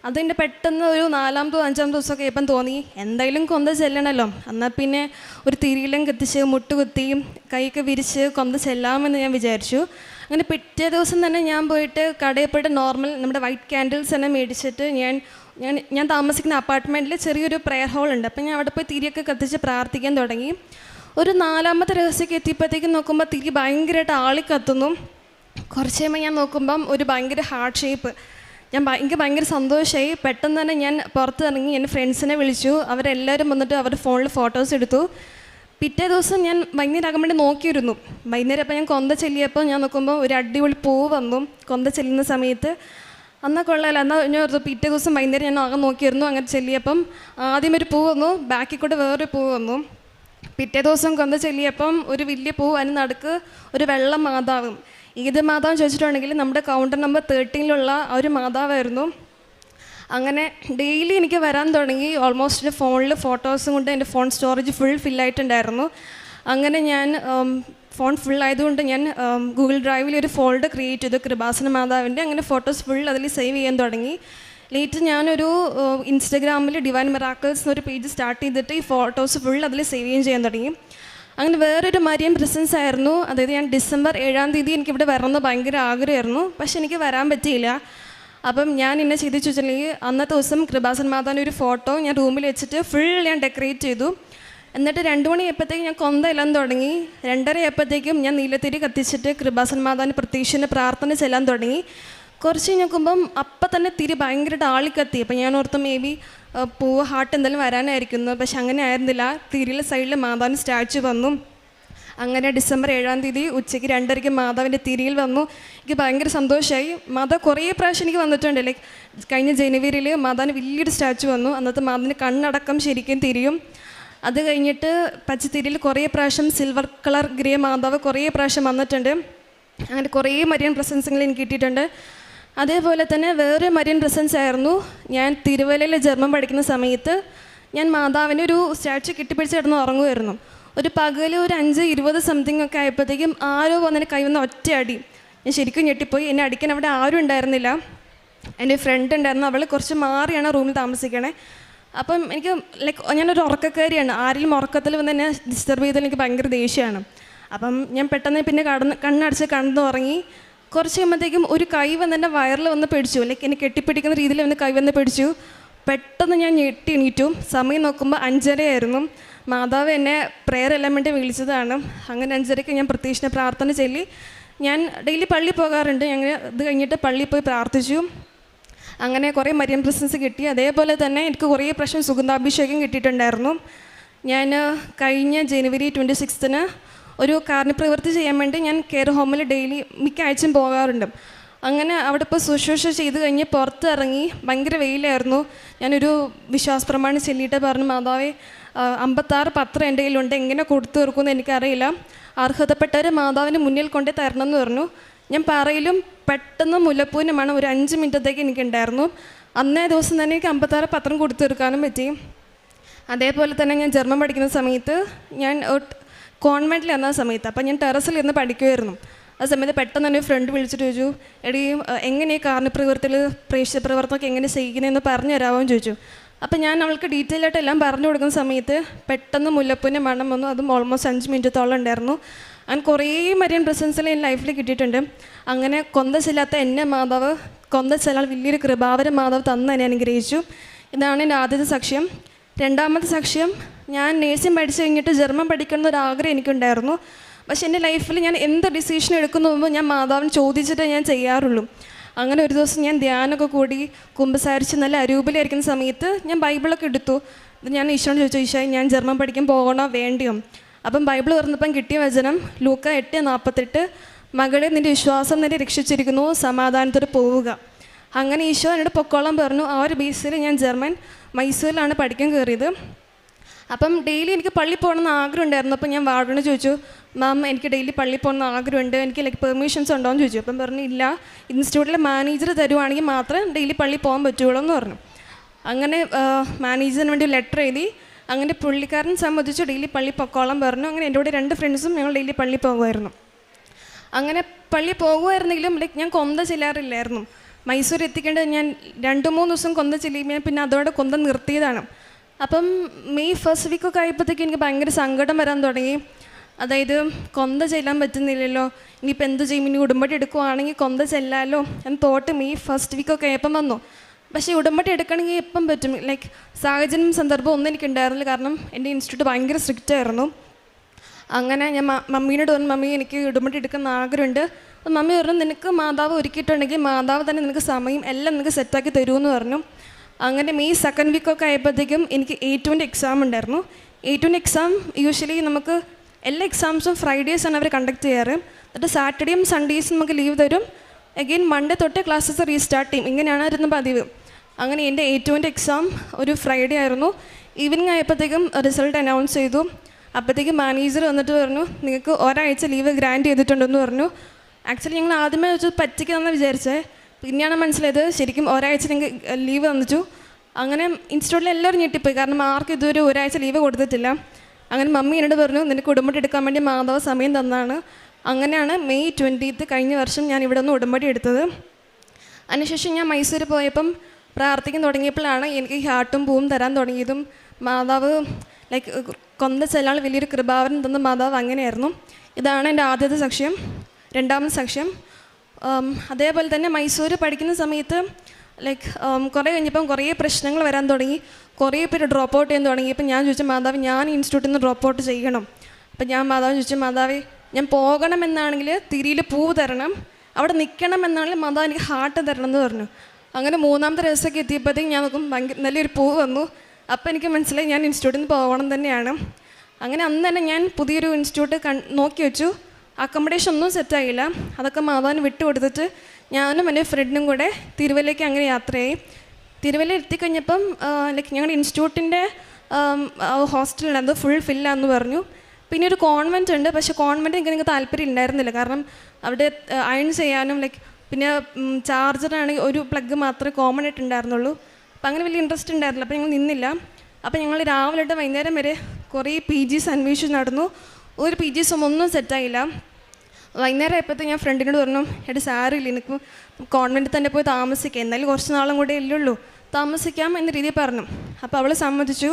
അതിൻ്റെ പെട്ടെന്ന് ഒരു 4-ാമതോ 5-ാമത്തെ ദിവസമൊക്കെ ഇപ്പം തോന്നി എന്തായാലും കൊന്ത ചെല്ലണമല്ലോ, എന്നാൽ പിന്നെ ഒരു തിരിയിലും കത്തിച്ച് മുട്ടുകുത്തി കൈയൊക്കെ വിരിച്ച് കൊന്ത ചെല്ലാമെന്ന് ഞാൻ വിചാരിച്ചു. അങ്ങനെ പിറ്റേ ദിവസം തന്നെ ഞാൻ പോയിട്ട് കടയിൽ പോയിട്ട് നോർമൽ നമ്മുടെ വൈറ്റ് ക്യാൻഡിൽസ് തന്നെ മേടിച്ചിട്ട് ഞാൻ താമസിക്കുന്ന അപ്പാർട്ട്മെൻറ്റിൽ ചെറിയൊരു പ്രെയർ ഹോൾ ഉണ്ട്. അപ്പം ഞാൻ അവിടെ പോയി തിരിയൊക്കെ കത്തിച്ച് പ്രാർത്ഥിക്കാൻ തുടങ്ങി. ഒരു 4-ാമത്തെ രഹസ്യമൊക്കെ എത്തിയപ്പോഴത്തേക്കും നോക്കുമ്പോൾ തിരി ഭയങ്കരമായിട്ട് ആളിക്കത്തുന്നു. കുറച്ച് കഴിയുമ്പോൾ ഞാൻ നോക്കുമ്പം ഒരു ഭയങ്കര ഹാർട്ട് ഷേപ്പ്. എനിക്ക് ഭയങ്കര സന്തോഷമായി. പെട്ടെന്ന് തന്നെ ഞാൻ പുറത്ത് ഇറങ്ങി എൻ്റെ ഫ്രണ്ട്സിനെ വിളിച്ചു. അവരെല്ലാവരും വന്നിട്ട് അവരുടെ ഫോണിൽ ഫോട്ടോസ് എടുത്തു. പിറ്റേ ദിവസം ഞാൻ വൈകുന്നേരം ആകാൻ വേണ്ടി നോക്കിയിരുന്നു. വൈകുന്നേരം അപ്പോൾ ഞാൻ കൊന്ത ചെല്ലിയപ്പോൾ ഞാൻ നോക്കുമ്പോൾ ഒരു അടിപൊളി പൂവ് വന്നു കൊന്ത ചെല്ലുന്ന സമയത്ത്. എന്നാൽ കൊള്ളാമല്ലോ, എന്നാൽ ഞാൻ ഓർത്തു പിറ്റേ ദിവസം വൈകുന്നേരം ഞാൻ ആകെ നോക്കിയിരുന്നു. അങ്ങനെ ചെല്ലിയപ്പം ആദ്യം ഒരു പൂ വന്നു, ബാക്കിൽ കൂടെ വേറൊരു പൂ വന്നു. പിറ്റേ ദിവസം കൊന്ത ചെല്ലിയപ്പം ഒരു വലിയ പൂ, അതിന് നടുക്ക് ഒരു വെള്ള മാതാവും. ഏത് മാതാവ് ചോദിച്ചിട്ടുണ്ടെങ്കിൽ നമ്മുടെ കൗണ്ടർ നമ്പർ 13 ആ ഒരു മാതാവായിരുന്നു. അങ്ങനെ ഡെയിലി എനിക്ക് വരാൻ തുടങ്ങി. ഓൾമോസ്റ്റ് എൻ്റെ ഫോണിൽ ഫോട്ടോസും കൊണ്ട് എൻ്റെ ഫോൺ സ്റ്റോറേജ് ഫുള്ളായിട്ടുണ്ടായിരുന്നു. അങ്ങനെ ഞാൻ ഫോൺ ഫുള്ളായതുകൊണ്ട് ഞാൻ ഗൂഗിൾ ഡ്രൈവിൽ ഒരു ഫോൾഡർ ക്രിയേറ്റ് ചെയ്തു കൃപാസന മാതാവിൻ്റെ. അങ്ങനെ ഫോട്ടോസ് ഫുൾ അതിൽ സേവ് ചെയ്യാൻ തുടങ്ങി. ലേറ്റ് ഞാനൊരു ഇൻസ്റ്റഗ്രാമിൽ ഡിവൈൻ മിറാക്കിൾസ് എന്നൊരു പേജ് സ്റ്റാർട്ട് ചെയ്തിട്ട് ഈ ഫോട്ടോസ് ഫുൾ അതിൽ സേവ് ചെയ്യാൻ തുടങ്ങി. അങ്ങനെ വേറൊരു മരിയൻ പ്രസൻസ് ആയിരുന്നു. അതായത് ഞാൻ ഡിസംബർ 7-ാം തീയതി എനിക്കിവിടെ വരണമെന്ന് ഭയങ്കര ആഗ്രഹമായിരുന്നു. പക്ഷെ എനിക്ക് വരാൻ പറ്റിയില്ല. അപ്പം ഞാൻ എന്നെ ചെയ്ത് വെച്ചിട്ടുണ്ടെങ്കിൽ അന്നത്തെ ദിവസം കൃപാസൻ മാതാവിൻ്റെ ഒരു ഫോട്ടോ ഞാൻ റൂമിൽ വെച്ചിട്ട് ഫുൾ ഞാൻ ഡെക്കറേറ്റ് ചെയ്തു. എന്നിട്ട് 2 മണിയായപ്പോഴത്തേക്കും ഞാൻ കൊന്ത എല്ലാം തുടങ്ങി. 2:30 ആയപ്പോഴത്തേക്കും ഞാൻ നീലത്തിരി കത്തിച്ചിട്ട് കൃപാസൻ മാതാവിൻ്റെ പ്രത്യക്ഷൻ്റെ പ്രാർത്ഥന ചെല്ലാൻ തുടങ്ങി. കുറച്ച് നോക്കുമ്പം അപ്പം തന്നെ തിരി ഭയങ്കരമായിട്ട് ആളിക്കത്തി. അപ്പം ഞാൻ ഓർത്ത് മേ ബി പൂവ് ഹാർട്ട് എന്തെങ്കിലും വരാനായിരിക്കുന്നു. പക്ഷെ അങ്ങനെ ആയിരുന്നില്ല. തിരിയിലെ സൈഡിൽ മാതാവിൻ്റെ സ്റ്റാച്ചു വന്നു. അങ്ങനെ ഡിസംബർ 7-ാം തീയതി ഉച്ചയ്ക്ക് 2:30 മാതാവിൻ്റെ തിരിയിൽ വന്നു. എനിക്ക് ഭയങ്കര സന്തോഷമായി. മാതാവ് കുറേ പ്രാവശ്യം എനിക്ക് വന്നിട്ടുണ്ട്. ലൈക്ക് കഴിഞ്ഞ ജനുവരിയിൽ മാതാവിന് വലിയൊരു സ്റ്റാച്ചു വന്നു. അന്നത്തെ മാതാവിൻ്റെ കണ്ണടക്കം ശരിക്കും തിരിയും. അത് കഴിഞ്ഞിട്ട് പച്ചത്തിരിയിൽ കുറേ പ്രാവശ്യം സിൽവർ കളർ ഗ്രേ മാതാവ് കുറേ പ്രാവശ്യം വന്നിട്ടുണ്ട്. അങ്ങനെ കുറേ മരിയൻ പ്രസൻസുകൾ എനിക്ക് കിട്ടിയിട്ടുണ്ട്. അതേപോലെ തന്നെ വേറെ മരിയൻ പ്രസൻസ് ആയിരുന്നു. ഞാൻ തിരുവല്ലയിൽ ജർമ്മൻ പഠിക്കുന്ന സമയത്ത് ഞാൻ മാതാവിൻ്റെ ഒരു സ്റ്റാച്ചു കെട്ടിപ്പിടിച്ച് കിടന്ന് ഉറങ്ങുമായിരുന്നു. ഒരു പകൽ ഒരു 5:20 സംതിങ് ഒക്കെ ആയപ്പോഴത്തേക്കും ആരോ വന്നതിന് കൈ വന്ന ഒറ്റയടി. ഞാൻ ശരിക്കും ഞെട്ടിപ്പോയി. എന്നെ അടിക്കാൻ അവിടെ ആരും ഉണ്ടായിരുന്നില്ല. എൻ്റെ ഫ്രണ്ട് ഉണ്ടായിരുന്നു. അവൾ കുറച്ച് മാറിയാണ് റൂമിൽ താമസിക്കണേ. അപ്പം എനിക്ക് ലൈക്ക് ഞാനൊരു ഉറക്കക്കാരിയാണ്. ആരെങ്കിലും ഉറക്കത്തിൽ വന്ന് എന്നെ ഡിസ്റ്റർബ് ചെയ്താൽ എനിക്ക് ഭയങ്കര ദേഷ്യമാണ്. അപ്പം ഞാൻ പെട്ടെന്ന് പിന്നെ കണ്ണടച്ച് കണ്ടു ഉറങ്ങി. കുറച്ച് കഴിയുമ്പോഴത്തേക്കും ഒരു കൈ വന്ന് എൻ്റെ വയറിൽ വന്ന് പിടിച്ചു. ലൈക്ക് എന്നെ കെട്ടിപ്പിടിക്കുന്ന രീതിയിൽ വന്ന് കൈ വന്ന് പിടിച്ചു. പെട്ടെന്ന് ഞാൻ ഞെട്ടി എണീറ്റു. സമയം നോക്കുമ്പോൾ 5:30 ആയിരുന്നു. മാതാവ് എന്നെ പ്രെയർ എല്ലാം വേണ്ടി വിളിച്ചതാണ്. അങ്ങനെ 5:30 ഞാൻ പ്രത്യക്ഷ പ്രാർത്ഥന ചൊല്ലി. ഞാൻ ഡെയിലി പള്ളിയിൽ പോകാറുണ്ട്. ഞങ്ങൾ ഇത് കഴിഞ്ഞിട്ട് പള്ളിയിൽ പോയി പ്രാർത്ഥിച്ചു. അങ്ങനെ കുറേ മരിയൻ പ്രസൻസ് കിട്ടി. അതേപോലെ തന്നെ എനിക്ക് കുറേ പ്രാവശ്യം സുഗന്ധാഭിഷേകം കിട്ടിയിട്ടുണ്ടായിരുന്നു. ഞാൻ കഴിഞ്ഞ ജനുവരി 26-ന് ഒരു കാരുണ്യപ്രവൃത്തി ചെയ്യാൻ വേണ്ടി ഞാൻ കെയർ ഹോമിൽ ഡെയിലി മിക്ക ആഴ്ചയും പോകാറുണ്ട്. അങ്ങനെ അവിടെ ഇപ്പോൾ ശുശ്രൂഷ ചെയ്ത് കഴിഞ്ഞ് പുറത്തിറങ്ങി. ഭയങ്കര വെയിലായിരുന്നു. ഞാനൊരു വിശ്വാസ പ്രമാണം ചൊല്ലിയിട്ട് പറഞ്ഞു, മാതാവേ 56 പത്രം എൻ്റെ കയ്യിലുണ്ട്, എങ്ങനെ കൊടുത്തു തീർക്കുമെന്ന് എനിക്കറിയില്ല, അർഹതപ്പെട്ടവർ മാതാവിന് മുന്നിൽ കൊണ്ടേ തരണം എന്ന് പറഞ്ഞു. ഞാൻ പറയിലും പെട്ടെന്ന് മുല്ലപ്പൂവിൻ്റെ മണം ഒരു 5 മിനിറ്റത്തേക്ക് എനിക്കുണ്ടായിരുന്നു. അന്നേ ദിവസം തന്നെ എനിക്ക് 56 പത്രം കൊടുത്തു തീർക്കാനും പറ്റി. അതേപോലെ തന്നെ ഞാൻ ജർമ്മൻ പഠിക്കുന്ന സമയത്ത് ഞാൻ കോൺവെൻറ്റിൽ ഇരുന്ന സമയത്ത് അപ്പം ഞാൻ ടെറസിൽ ഇരുന്ന് പഠിക്കുമായിരുന്നു. ആ സമയത്ത് പെട്ടെന്ന് തന്നെ ഫ്രണ്ട് വിളിച്ചിട്ട് ചോദിച്ചു, എടീ എങ്ങനെ ഈ കാരുണ്യപ്രവൃത്തിയിൽ പ്രേക്ഷിത പ്രവർത്തനമൊക്കെ എങ്ങനെ ചെയ്യുന്നതെന്ന് പറഞ്ഞു തരാമോ എന്ന് ചോദിച്ചു. അപ്പം ഞാൻ അവൾക്ക് ഡീറ്റെയിൽ ആയിട്ട് എല്ലാം പറഞ്ഞു കൊടുക്കുന്ന സമയത്ത് പെട്ടെന്ന് മുല്ലപ്പൂവിൻ്റെ മണം വന്നു. അതും ഓൾമോസ്റ്റ് 5 മിനിറ്റത്തോളം ഉണ്ടായിരുന്നു. അങ്ങനെ കുറേ മരിയൻ പ്രസൻസിൽ എൻ്റെ ലൈഫിൽ കിട്ടിയിട്ടുണ്ട്. അങ്ങനെ കൊന്ത ചെല്ലാത്ത എന്നെ മാതാവ് കൊന്ത ചെല്ലാൻ വലിയൊരു കൃപാവരം മാതാവ് തന്ന് എന്നെ അനുഗ്രഹിച്ചു. ഇതാണ് എൻ്റെ ആദ്യത്തെ സാക്ഷ്യം. രണ്ടാമത്തെ സാക്ഷ്യം, ഞാൻ നേഴ്സിംഗ് പഠിച്ചു കഴിഞ്ഞിട്ട് ജർമ്മൻ പഠിക്കുന്ന ഒരു ആഗ്രഹം എനിക്കുണ്ടായിരുന്നു. പക്ഷെ എൻ്റെ ലൈഫിൽ ഞാൻ എന്ത് ഡിസിഷൻ എടുക്കുന്ന മുമ്പ് ഞാൻ മാതാവിന് ചോദിച്ചിട്ടേ ഞാൻ ചെയ്യാറുള്ളൂ. അങ്ങനെ ഒരു ദിവസം ഞാൻ ധ്യാനമൊക്കെ കൂടി കുമ്പസാരിച്ച് നല്ല അരൂപിലായിരിക്കുന്ന സമയത്ത് ഞാൻ ബൈബിളൊക്കെ എടുത്തു. ഞാൻ ഈശോയോട് ചോദിച്ചു, ഈശോ ഞാൻ ജർമ്മൻ പഠിക്കാൻ പോകണോ വേണ്ടിയോ? അപ്പം ബൈബിൾ തുറന്നപ്പം കിട്ടിയ വചനം ലൂക്ക 8:48, മകളെ നിൻ്റെ വിശ്വാസം നിന്നെ രക്ഷിച്ചിരിക്കുന്നു, സമാധാനത്തോടെ പോവുക. അങ്ങനെ ഈശോ എന്നോട് പൊക്കോളം പറഞ്ഞു. ആ ഒരു ബേസിൽ ഞാൻ ജർമ്മൻ മൈസൂരിലാണ് പഠിക്കാൻ കയറിയത്. അപ്പം ഡെയിലി എനിക്ക് പള്ളിയിൽ പോകണമെന്ന് ആഗ്രഹം ഉണ്ടായിരുന്നു. അപ്പം ഞാൻ വാർഡിനോട് ചോദിച്ചു, മാം എനിക്ക് ഡെയിലി പള്ളിയിൽ പോകണമെന്ന് ആഗ്രഹമുണ്ട്, എനിക്ക് ലൈക്ക് പെർമിഷൻസ് ഉണ്ടോ എന്ന് ചോദിച്ചു. അപ്പം പറഞ്ഞു, ഇല്ല, ഇൻസ്റ്റിറ്റ്യൂട്ടിലെ മാനേജർ തരുവാണെങ്കിൽ മാത്രമേ ഡെയിലി പള്ളിയിൽ പോകാൻ പറ്റുള്ളൂ എന്ന് പറഞ്ഞു. അങ്ങനെ മാനേജറിന് വേണ്ടി ലെറ്റർ എഴുതി. അങ്ങനെ പുള്ളിക്കാരൻ സമ്മതിച്ചു, ഡെയിലി പള്ളി പൊക്കോളം പറഞ്ഞു. അങ്ങനെ എൻ്റെ കൂടെ 2 ഫ്രണ്ട്സും ഞങ്ങൾ ഡെയിലി പള്ളിയിൽ പോകുമായിരുന്നു. അങ്ങനെ പള്ളിയിൽ പോകുമായിരുന്നെങ്കിലും ലൈക്ക് ഞാൻ കൊന്ത ചെല്ലാറില്ലായിരുന്നു. മൈസൂർ എത്തിക്കേണ്ടത് ഞാൻ 2-3 ദിവസം കൊന്ത ചെല്ലിയും പിന്നെ അതോടെ കൊന്ത നിർത്തിയതാണ്. അപ്പം മെയ് ഫസ്റ്റ് വീക്കൊക്കെ ആയപ്പോഴത്തേക്കും എനിക്ക് ഭയങ്കര സങ്കടം വരാൻ തുടങ്ങി. അതായത് കൊന്ത ചെല്ലാൻ പറ്റുന്നില്ലല്ലോ, ഇനിയിപ്പോൾ എന്ത് ചെയ്യും, ഇനി ഉടമ്പടി എടുക്കുവാണെങ്കിൽ കൊന്ത ചെല്ലാമല്ലോ എന്ന് തോട്ട് മെയ് ഫസ്റ്റ് വീക്കൊക്കെ ആയപ്പം വന്നു. പക്ഷേ ഉടമ്പടി എടുക്കണമെങ്കിൽ എപ്പം പറ്റും, ലൈക്ക് സാഹചര്യം സന്ദർഭം ഒന്നും എനിക്കുണ്ടായിരുന്നില്ല. കാരണം എൻ്റെ ഇൻസ്റ്റിറ്റ്യൂട്ട് ഭയങ്കര സ്ട്രിക്റ്റ് ആയിരുന്നു. അങ്ങനെ ഞാൻ മമ്മീനോട് പറഞ്ഞു, മമ്മി എനിക്ക് ഉടമ്പടി എടുക്കുന്ന ആഗ്രഹമുണ്ട്. അപ്പം മമ്മി പറഞ്ഞു, നിനക്ക് മാതാവ് ഒരുക്കിയിട്ടുണ്ടെങ്കിൽ മാതാവ് തന്നെ നിനക്ക് സമയം എല്ലാം നിനക്ക് സെറ്റാക്കി തരുമെന്ന് പറഞ്ഞു. അങ്ങനെ മെയ് സെക്കൻഡ് വീക്കൊക്കെ ആയപ്പോഴത്തേക്കും എനിക്ക് A2ൻ്റെ എക്സാം ഉണ്ടായിരുന്നു. A2 എക്സാം യൂഷ്വലി നമുക്ക് എല്ലാ എക്സാംസും ഫ്രൈഡേസാണ് അവർ കണ്ടക്ട് ചെയ്യാറ്. എന്നിട്ട് സാറ്റർഡേയും സൺഡേസും നമുക്ക് ലീവ് തരും. അഗെയിൻ മൺഡേ തൊട്ട് ക്ലാസ്സസ് റീസ്റ്റാർട്ട് ചെയ്യും. ഇങ്ങനെയാണ് പതിവ്. അങ്ങനെ എൻ്റെ A2 എക്സാം ഒരു ഫ്രൈഡേ ആയിരുന്നു. ഈവനിങ് ആയപ്പോഴത്തേക്കും റിസൾട്ട് അനൗൺസ് ചെയ്തു. അപ്പോഴത്തേക്കും മാനേജർ വന്നിട്ട് പറഞ്ഞു, നിങ്ങൾക്ക് ഒരാഴ്ച ലീവ് ഗ്രാൻഡ് ചെയ്തിട്ടുണ്ടെന്ന് പറഞ്ഞു. ആക്ച്വലി ഞങ്ങൾ ആദ്യമേ വെച്ച് പറ്റിക്കാമെന്ന് വിചാരിച്ചത്. പിന്നെയാണ് മനസ്സിലായത് ശരിക്കും ഒരാഴ്ച നിങ്ങൾക്ക് ലീവ് തന്നിച്ചു. അങ്ങനെ ഇൻസ്റ്റിറ്റ്യൂട്ടിൽ എല്ലാവരും ഞെട്ടിപ്പോയി, കാരണം ആർക്കും ഇതുവരെ ഒരാഴ്ച ലീവ് കൊടുത്തിട്ടില്ല. അങ്ങനെ മമ്മി എന്നോട് പറഞ്ഞു, നിനക്ക് ഉടമ്പടി എടുക്കാൻ വേണ്ടി മാതാവ് സമയം തന്നാണ്. അങ്ങനെയാണ് May 20 കഴിഞ്ഞ വർഷം ഞാൻ ഇവിടെ നിന്ന് ഉടമ്പടി എടുത്തത്. അതിനുശേഷം ഞാൻ മൈസൂർ പോയപ്പം പ്രാർത്ഥിക്കാൻ തുടങ്ങിയപ്പോഴാണ് എനിക്ക് ഹാർട്ടും പൂവും തരാൻ തുടങ്ങിയതും. മാതാവ് ലൈക്ക് കൊന്ത ചെല്ലാൾ വലിയൊരു കൃപാവരം തന്ന മാതാവ് അങ്ങനെയായിരുന്നു. ഇതാണ് എൻ്റെ ആദ്യത്തെ സാക്ഷ്യം. രണ്ടാമത്തെ സാക്ഷ്യം, അതേപോലെ തന്നെ മൈസൂർ പഠിക്കുന്ന സമയത്ത് ലൈക്ക് കുറേ കഴിഞ്ഞപ്പം കുറേ പ്രശ്നങ്ങൾ വരാൻ തുടങ്ങി. കുറേ പേര് ഡ്രോപ്പ് ഔട്ട് ചെയ്യാൻ തുടങ്ങി. അപ്പം ഞാൻ ചോദിച്ചു, മാതാവ് ഞാൻ ഇൻസ്റ്റിറ്റ്യൂട്ടിൽ നിന്ന് ഡ്രോപ്പ് ഔട്ട് ചെയ്യണം. അപ്പം ഞാൻ മാതാവ് ചോദിച്ചു, മാതാവേ ഞാൻ പോകണമെന്നാണെങ്കിൽ തിരിയിൽ പൂവ് തരണം, അവിടെ നിൽക്കണം എന്നാണെങ്കിൽ മാതാവ് എനിക്ക് ഹാർട്ട് തരണം എന്ന് പറഞ്ഞു. അങ്ങനെ മൂന്നാമത്തെ ദിവസമൊക്കെ എത്തിയപ്പോഴത്തേക്കും ഞാൻ നോക്കും ഭയങ്കര നല്ലൊരു പൂവ് വന്നു. അപ്പോൾ എനിക്ക് മനസ്സിലായി ഞാൻ ഇൻസ്റ്റിറ്റ്യൂട്ടിൽ നിന്ന് പോകണം തന്നെയാണ്. അങ്ങനെ അന്ന് തന്നെ ഞാൻ പുതിയൊരു ഇൻസ്റ്റിറ്റ്യൂട്ട് നോക്കി വെച്ചു. അക്കോമഡേഷൻ ഒന്നും സെറ്റായില്ല. അതൊക്കെ മാതാവിന് വിട്ടു കൊടുത്തിട്ട് ഞാനും എൻ്റെ ഫ്രണ്ടും കൂടെ തിരുവല്ലയ്ക്ക് അങ്ങനെ യാത്രയായി. തിരുവല്ല എത്തിക്കഴിഞ്ഞപ്പം ലൈക്ക് ഞങ്ങളുടെ ഇൻസ്റ്റിറ്റ്യൂട്ടിൻ്റെ ഹോസ്റ്റലുണ്ട്, ഫുൾ ഫില്ലാന്ന് പറഞ്ഞു. പിന്നെ ഒരു കോൺവെൻറ്റ് ഉണ്ട്, പക്ഷേ കോൺവെൻറ്റ് എനിക്ക് താല്പര്യം ഉണ്ടായിരുന്നില്ല. കാരണം അവിടെ അയൺ ചെയ്യാനും ലൈക്ക് പിന്നെ ചാർജറാണെങ്കിൽ ഒരു പ്ലഗ് മാത്രമേ കോമൺ ആയിട്ട് ഉണ്ടായിരുന്നുള്ളൂ. അപ്പം അങ്ങനെ വലിയ ഇൻട്രസ്റ്റ് ഉണ്ടായിരുന്നില്ല. അപ്പോൾ ഞങ്ങൾ നിന്നില്ല. അപ്പോൾ ഞങ്ങൾ രാവിലെ തൊട്ട് വൈകുന്നേരം വരെ കുറേ PGs അന്വേഷിച്ച് നടന്നു. ഒരു PGs ഒന്നും സെറ്റായില്ല. വൈകുന്നേരം ആയപ്പോഴത്തേക്ക് ഞാൻ ഫ്രണ്ടിനോട് പറഞ്ഞു, എടി സാരില്ല, എനിക്ക് കോൺവെൻറ്റിൽ തന്നെ പോയി താമസിക്കാം, എന്നാലും കുറച്ച് നാളും കൂടെ ഇല്ലുള്ളൂ, താമസിക്കാം എന്ന രീതിയിൽ പറഞ്ഞു. അപ്പോൾ അവൾ സമ്മതിച്ചു.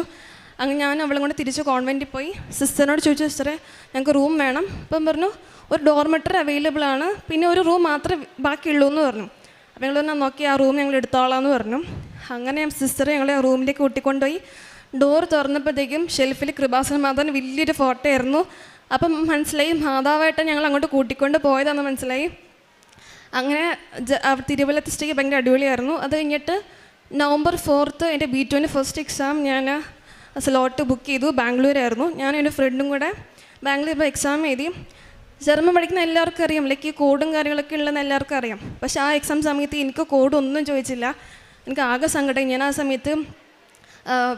അങ്ങനെ ഞാൻ അവളും കൂടെ തിരിച്ച് കോൺവെൻറ്റിൽ പോയി സിസ്റ്ററിനോട് ചോദിച്ചു, സിസ്റ്ററെ ഞങ്ങൾക്ക് റൂം വേണം. അപ്പം പറഞ്ഞു ഒരു ഡോർമെറ്ററി അവൈലബിൾ ആണ്, പിന്നെ ഒരു റൂം മാത്രമേ ബാക്കിയുള്ളൂ എന്ന് പറഞ്ഞു. അപ്പോൾ ഞങ്ങൾ പറഞ്ഞു നോക്കി ആ റൂം ഞങ്ങൾ എടുത്തോളാം എന്ന് പറഞ്ഞു. അങ്ങനെ സിസ്റ്റർ ഞങ്ങളെ ആ റൂമിലേക്ക് കൂട്ടിക്കൊണ്ടുപോയി. ഡോർ തുറന്നപ്പോഴത്തേക്കും ഷെൽഫിൽ കൃപാസന മാതാവിന് വലിയൊരു ഫോട്ടോ ആയിരുന്നു. അപ്പം മനസ്സിലായി മാതാവായിട്ട് ഞങ്ങൾ അങ്ങോട്ട് കൂട്ടിക്കൊണ്ട് പോയതാണെന്ന് മനസ്സിലായി. അങ്ങനെ തിരുവല്ലത്തെ സ്റ്റേ ഭയങ്കര അടിപൊളിയായിരുന്നു. അത് കഴിഞ്ഞിട്ട് November 4 എൻ്റെ B2 ഫസ്റ്റ് എക്സാം ഞാൻ സ്ലോട്ട് ബുക്ക് ചെയ്തു. ബാംഗ്ലൂരായിരുന്നു. ഞാനും എൻ്റെ ഫ്രണ്ടും കൂടെ ബാംഗ്ലൂർ ഇപ്പോൾ എക്സാം എഴുതി. ജർമ്മൻ പഠിക്കുന്ന എല്ലാവർക്കും അറിയാം, ലൈക്ക് ഈ കോഡും കാര്യങ്ങളൊക്കെ ഉള്ളതെന്ന് എല്ലാവർക്കും അറിയാം. പക്ഷേ ആ എക്സാം സമയത്ത് എനിക്ക് കോഡൊന്നും ചോദിച്ചില്ല. എനിക്ക് ആകെ സങ്കടം. ഞാൻ ആ സമയത്ത്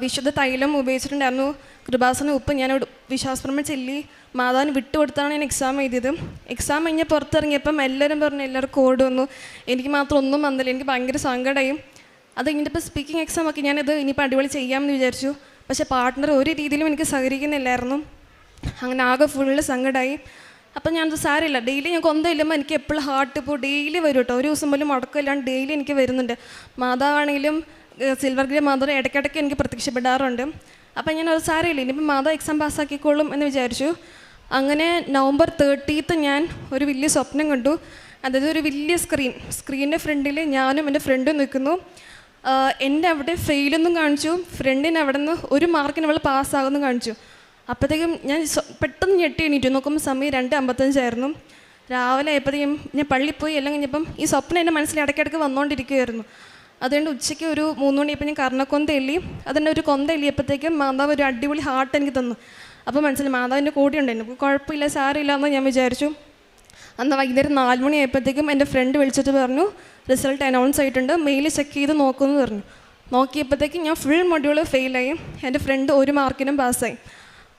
വിശുദ്ധ തൈലം ഉപയോഗിച്ചിട്ടുണ്ടായിരുന്നു. കൃപാസന ഉപ്പ് ഞാൻ വിശ്വാസപ്രമ ചൊല്ലി മാതാവിന് വിട്ടുകൊടുത്താണ് ഞാൻ എക്സാം എഴുതിയത്. എക്സാം കഴിഞ്ഞ് പുറത്തിറങ്ങിയപ്പം എല്ലാവരും പറഞ്ഞു എല്ലാവർക്കും കോഡ് വന്നു, എനിക്ക് മാത്രം ഒന്നും വന്നില്ല. എനിക്ക് ഭയങ്കര സങ്കടമായി. അത് കഴിഞ്ഞിട്ടിപ്പോൾ സ്പീക്കിംഗ് എക്സാം ഒക്കെ ഞാനത് ഇനിയിപ്പോൾ അടിപൊളി ചെയ്യാമെന്ന് വിചാരിച്ചു. പക്ഷേ പാർട്ട്ണർ ഒരു രീതിയിലും എനിക്ക് സഹകരിക്കുന്നില്ലായിരുന്നു. അങ്ങനെ ആകെ ഫുള്ള് സങ്കടമായി. അപ്പം ഞാനത് സാരമില്ല, ഡെയിലി ഞാൻ കൊന്തയില്ലുമ്പോൾ എനിക്ക് എപ്പോഴും ഹാർട്ട് ഇപ്പോൾ ഡെയിലി വരും കേട്ടോ. ഒരു ദിവസം പോലും മുടക്കമില്ലാണ്ട് ഡെയിലി എനിക്ക് വരുന്നുണ്ട്. മാതാവാണെങ്കിലും സിൽവർ ഗ്രേ മാതാവ് ഇടയ്ക്കിടയ്ക്ക് എനിക്ക് പ്രത്യക്ഷപ്പെടാറുണ്ട്. അപ്പം ഞാനത് സാരമില്ല, ഇനിയിപ്പോൾ മാതാവ് എക്സാം പാസ്സാക്കിക്കോളും എന്ന് വിചാരിച്ചു. അങ്ങനെ November 30 ഞാൻ ഒരു വലിയ സ്വപ്നം കണ്ടു. അതായത് ഒരു വലിയ സ്ക്രീനിൻ്റെ ഫ്രണ്ടിൽ ഞാനും എൻ്റെ ഫ്രണ്ടും നിൽക്കുന്നു. എൻ്റെ അവിടെ ഫെയിലൊന്നും കാണിച്ചു, ഫ്രണ്ടിന് അവിടെ നിന്ന് ഒരു മാർക്കിന് അവൾ പാസ്സാകുമെന്ന് കാണിച്ചു. അപ്പോഴത്തേക്കും ഞാൻ പെട്ടെന്ന് ഞെട്ടി എണീറ്റു. നോക്കുമ്പോൾ സമയം 2:55 ആയിരുന്നു. രാവിലെ ആയപ്പോഴത്തേക്കും ഞാൻ പള്ളിയിൽ പോയി എല്ലാം കഴിഞ്ഞപ്പം ഈ സ്വപ്നം എൻ്റെ മനസ്സിൽ ഇടയ്ക്കിടയ്ക്ക് വന്നുകൊണ്ടിരിക്കുകയായിരുന്നു. അതുകൊണ്ട് ഉച്ചയ്ക്ക് ഒരു 3 മണിയപ്പോൾ ഞാൻ കർണക്കൊന്ത എള്ളി. അതിൻ്റെ ഒരു കൊന്ത എള്ളിയപ്പോഴത്തേക്കും മാതാവ് ഒരു അടിപൊളി ഹാർട്ട് എനിക്ക് തന്നു. അപ്പോൾ മനസ്സിലായി മാതാവിൻ്റെ കൂടെ ഉണ്ടായിരുന്നു. കുഴപ്പമില്ല, സാരമില്ല എന്ന് ഞാൻ വിചാരിച്ചു. അന്ന് വൈകുന്നേരം 4 മണി ആയപ്പോഴത്തേക്കും എൻ്റെ ഫ്രണ്ട് വിളിച്ചിട്ട് പറഞ്ഞു റിസൾട്ട് അനൗൺസ് ആയിട്ടുണ്ട്, മെയിൽ ചെക്ക് ചെയ്ത് നോക്കുമെന്ന് പറഞ്ഞു. നോക്കിയപ്പോഴത്തേക്കും ഞാൻ ഫുൾ മൊഡ്യൂൾ ഫെയിലായി. എൻ്റെ ഫ്രണ്ട് 1 മാർക്കിനും പാസ്സായി.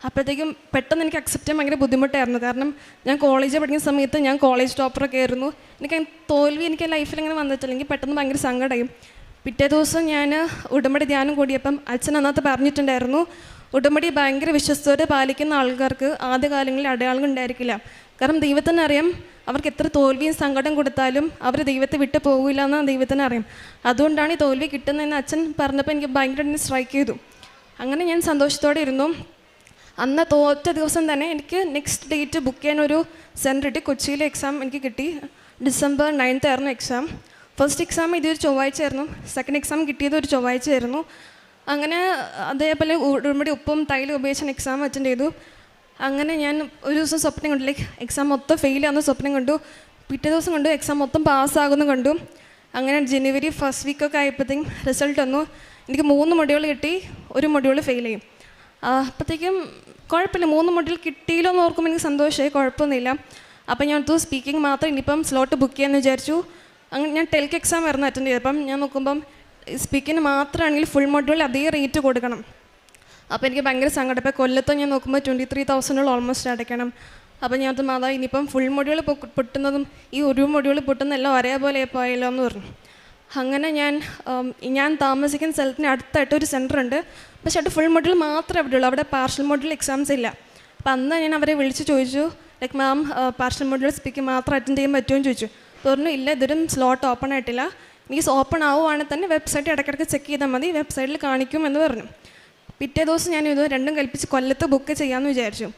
അപ്പോഴത്തേക്കും പെട്ടെന്ന് എനിക്ക് അക്സെപ്റ്റ് ചെയ്യാൻ ഭയങ്കര ബുദ്ധിമുട്ടായിരുന്നു. കാരണം ഞാൻ കോളേജിൽ പഠിക്കുന്ന സമയത്ത് ഞാൻ കോളേജ് ടോപ്പറൊക്കെ ആയിരുന്നു. എനിക്ക് തോൽവി എനിക്ക് ലൈഫിൽ അങ്ങനെ വന്നിട്ടില്ല. എനിക്ക് പെട്ടെന്ന് ഭയങ്കര സങ്കടമായി. പിറ്റേ ദിവസം ഞാൻ ഉടമ്പടി ധ്യാനം കൂടിയപ്പം അച്ഛൻ അന്നത്തെ പറഞ്ഞിട്ടുണ്ടായിരുന്നു, ഉടമ്പടി ഭയങ്കര വിശ്വസ്തയോടെ പാലിക്കുന്ന ആൾക്കാർക്ക് ആദ്യകാലങ്ങളിൽ അടയാളങ്ങൾ ഉണ്ടായിരിക്കില്ല. കാരണം ദൈവത്തിന് അറിയാം അവർക്ക് എത്ര തോൽവിയും സങ്കടം കൊടുത്താലും അവർ ദൈവത്തെ വിട്ട് പോകില്ല എന്ന് ദൈവത്തിന് അറിയാം. അതുകൊണ്ടാണ് ഈ തോൽവി കിട്ടുന്നതെന്ന് അച്ഛൻ പറഞ്ഞപ്പോൾ എനിക്ക് ഭയങ്കരമായിട്ട് സ്ട്രൈക്ക് ചെയ്തു. അങ്ങനെ ഞാൻ സന്തോഷത്തോടെ ഇരുന്നു. അന്ന് തോറ്റ ദിവസം തന്നെ എനിക്ക് നെക്സ്റ്റ് ഡേറ്റ് ബുക്ക് ചെയ്യാൻ ഒരു സെൻറ്റർ കിട്ടി. കൊച്ചിയിലെ എക്സാം എനിക്ക് കിട്ടി. December 9 ആയിരുന്നു എക്സാം. ഫസ്റ്റ് എക്സാം ഇതൊരു ചൊവ്വാഴ്ചയായിരുന്നു. സെക്കൻഡ് എക്സാം കിട്ടിയത് ഒരു ചൊവ്വാഴ്ചയായിരുന്നു. അങ്ങനെ അതേപോലെ ഉടമ്പടി ഉപ്പും തൈലും ഉപയോഗിച്ച് എക്സാം അറ്റൻഡ് ചെയ്തു. അങ്ങനെ ഞാൻ ഒരു ദിവസം സ്വപ്നം കണ്ടു, ലൈക്ക് എക്സാം മൊത്തം ഫെയിലാകുന്ന സ്വപ്നം കണ്ടു. പിറ്റേ ദിവസം കണ്ടു എക്സാം മൊത്തം പാസ്സാകുന്നു കണ്ടു. അങ്ങനെ January 1st വീക്കൊക്കെ ആയപ്പോഴത്തേക്കും റിസൾട്ട് വന്നു. എനിക്ക് 3 മൊഡ്യൂൾ കിട്ടി, 1 മൊഡ്യൂൾ ഫെയിൽ ചെയ്യും. അപ്പോഴത്തേക്കും കുഴപ്പമില്ല, 3 മൊഡ്യൂൾ കിട്ടിയില്ലോ എന്ന് ഓർക്കുമ്പോൾ എനിക്ക് സന്തോഷമായി, കുഴപ്പമൊന്നുമില്ല. അപ്പം ഞാൻ ഓർത്തു സ്പീക്കിംഗ് മാത്രം ഇനിയിപ്പം സ്ലോട്ട് ബുക്ക് ചെയ്യാമെന്ന് വിചാരിച്ചു. അങ്ങനെ ഞാൻ ടെൽക്ക് എക്സാം ആയിരുന്നു അറ്റൻഡ് ചെയ്തത്. അപ്പം ഞാൻ നോക്കുമ്പം സ്പീക്കിങ്ങിന് മാത്രമാണെങ്കിൽ ഫുൾ മൊഡ്യൂൾ അതേ റേറ്റ് കൊടുക്കണം. അപ്പോൾ എനിക്ക് ഭയങ്കര സങ്കടം. ഇപ്പോൾ കൊല്ലത്ത് ഞാൻ നോക്കുമ്പോൾ 23,000 ഓൾമോസ്റ്റ് അടയ്ക്കണം. അപ്പോൾ ഞാൻ അത് മാതാ ഇനിയിപ്പം ഫുൾ മൊഡ്യൂൾ പൊട്ടുന്നതും ഈ ഒരു മൊഡ്യൂൾ പൊട്ടുന്നതെല്ലാം ഒരേപോലെ പോയല്ലോ എന്ന് പറഞ്ഞു. അങ്ങനെ ഞാൻ താമസിക്കുന്ന സ്ഥലത്തിന് അടുത്തായിട്ട് ഒരു സെൻറ്റർ ഉണ്ട്. പക്ഷേ അവിടെ ഫുൾ മൊഡ്യൂൾ മാത്രമേ അവിടെ ഉള്ളൂ, അവിടെ പാർഷ്യൽ മൊഡ്യൂൾ എക്സാംസ് ഇല്ല. അപ്പോൾ അന്ന് ഞാൻ അവരെ വിളിച്ച് ചോദിച്ചു, ലൈക്ക് മാം പാർഷ്യൽ മൊഡ്യൂൾ സ്പീക്കിംഗ് മാത്രം അറ്റൻഡ് ചെയ്യാൻ പറ്റുമോ എന്ന് ചോദിച്ചു. പറഞ്ഞു ഇല്ല, ഇതൊരും സ്ലോട്ട് ഓപ്പൺ ആയിട്ടില്ല, മീൻസ് ഓപ്പൺ ആവുകയാണെങ്കിൽ തന്നെ വെബ്സൈറ്റ് ഇടയ്ക്കിടയ്ക്ക് ചെക്ക് ചെയ്താൽ മതി, വെബ്സൈറ്റിൽ കാണിക്കും എന്ന് പറഞ്ഞു. പിറ്റേ ദിവസം ഞാൻ ഇത് രണ്ടും കൽപ്പിച്ച് കൊല്ലത്ത് ബുക്ക് ചെയ്യാമെന്ന് വിചാരിച്ചു.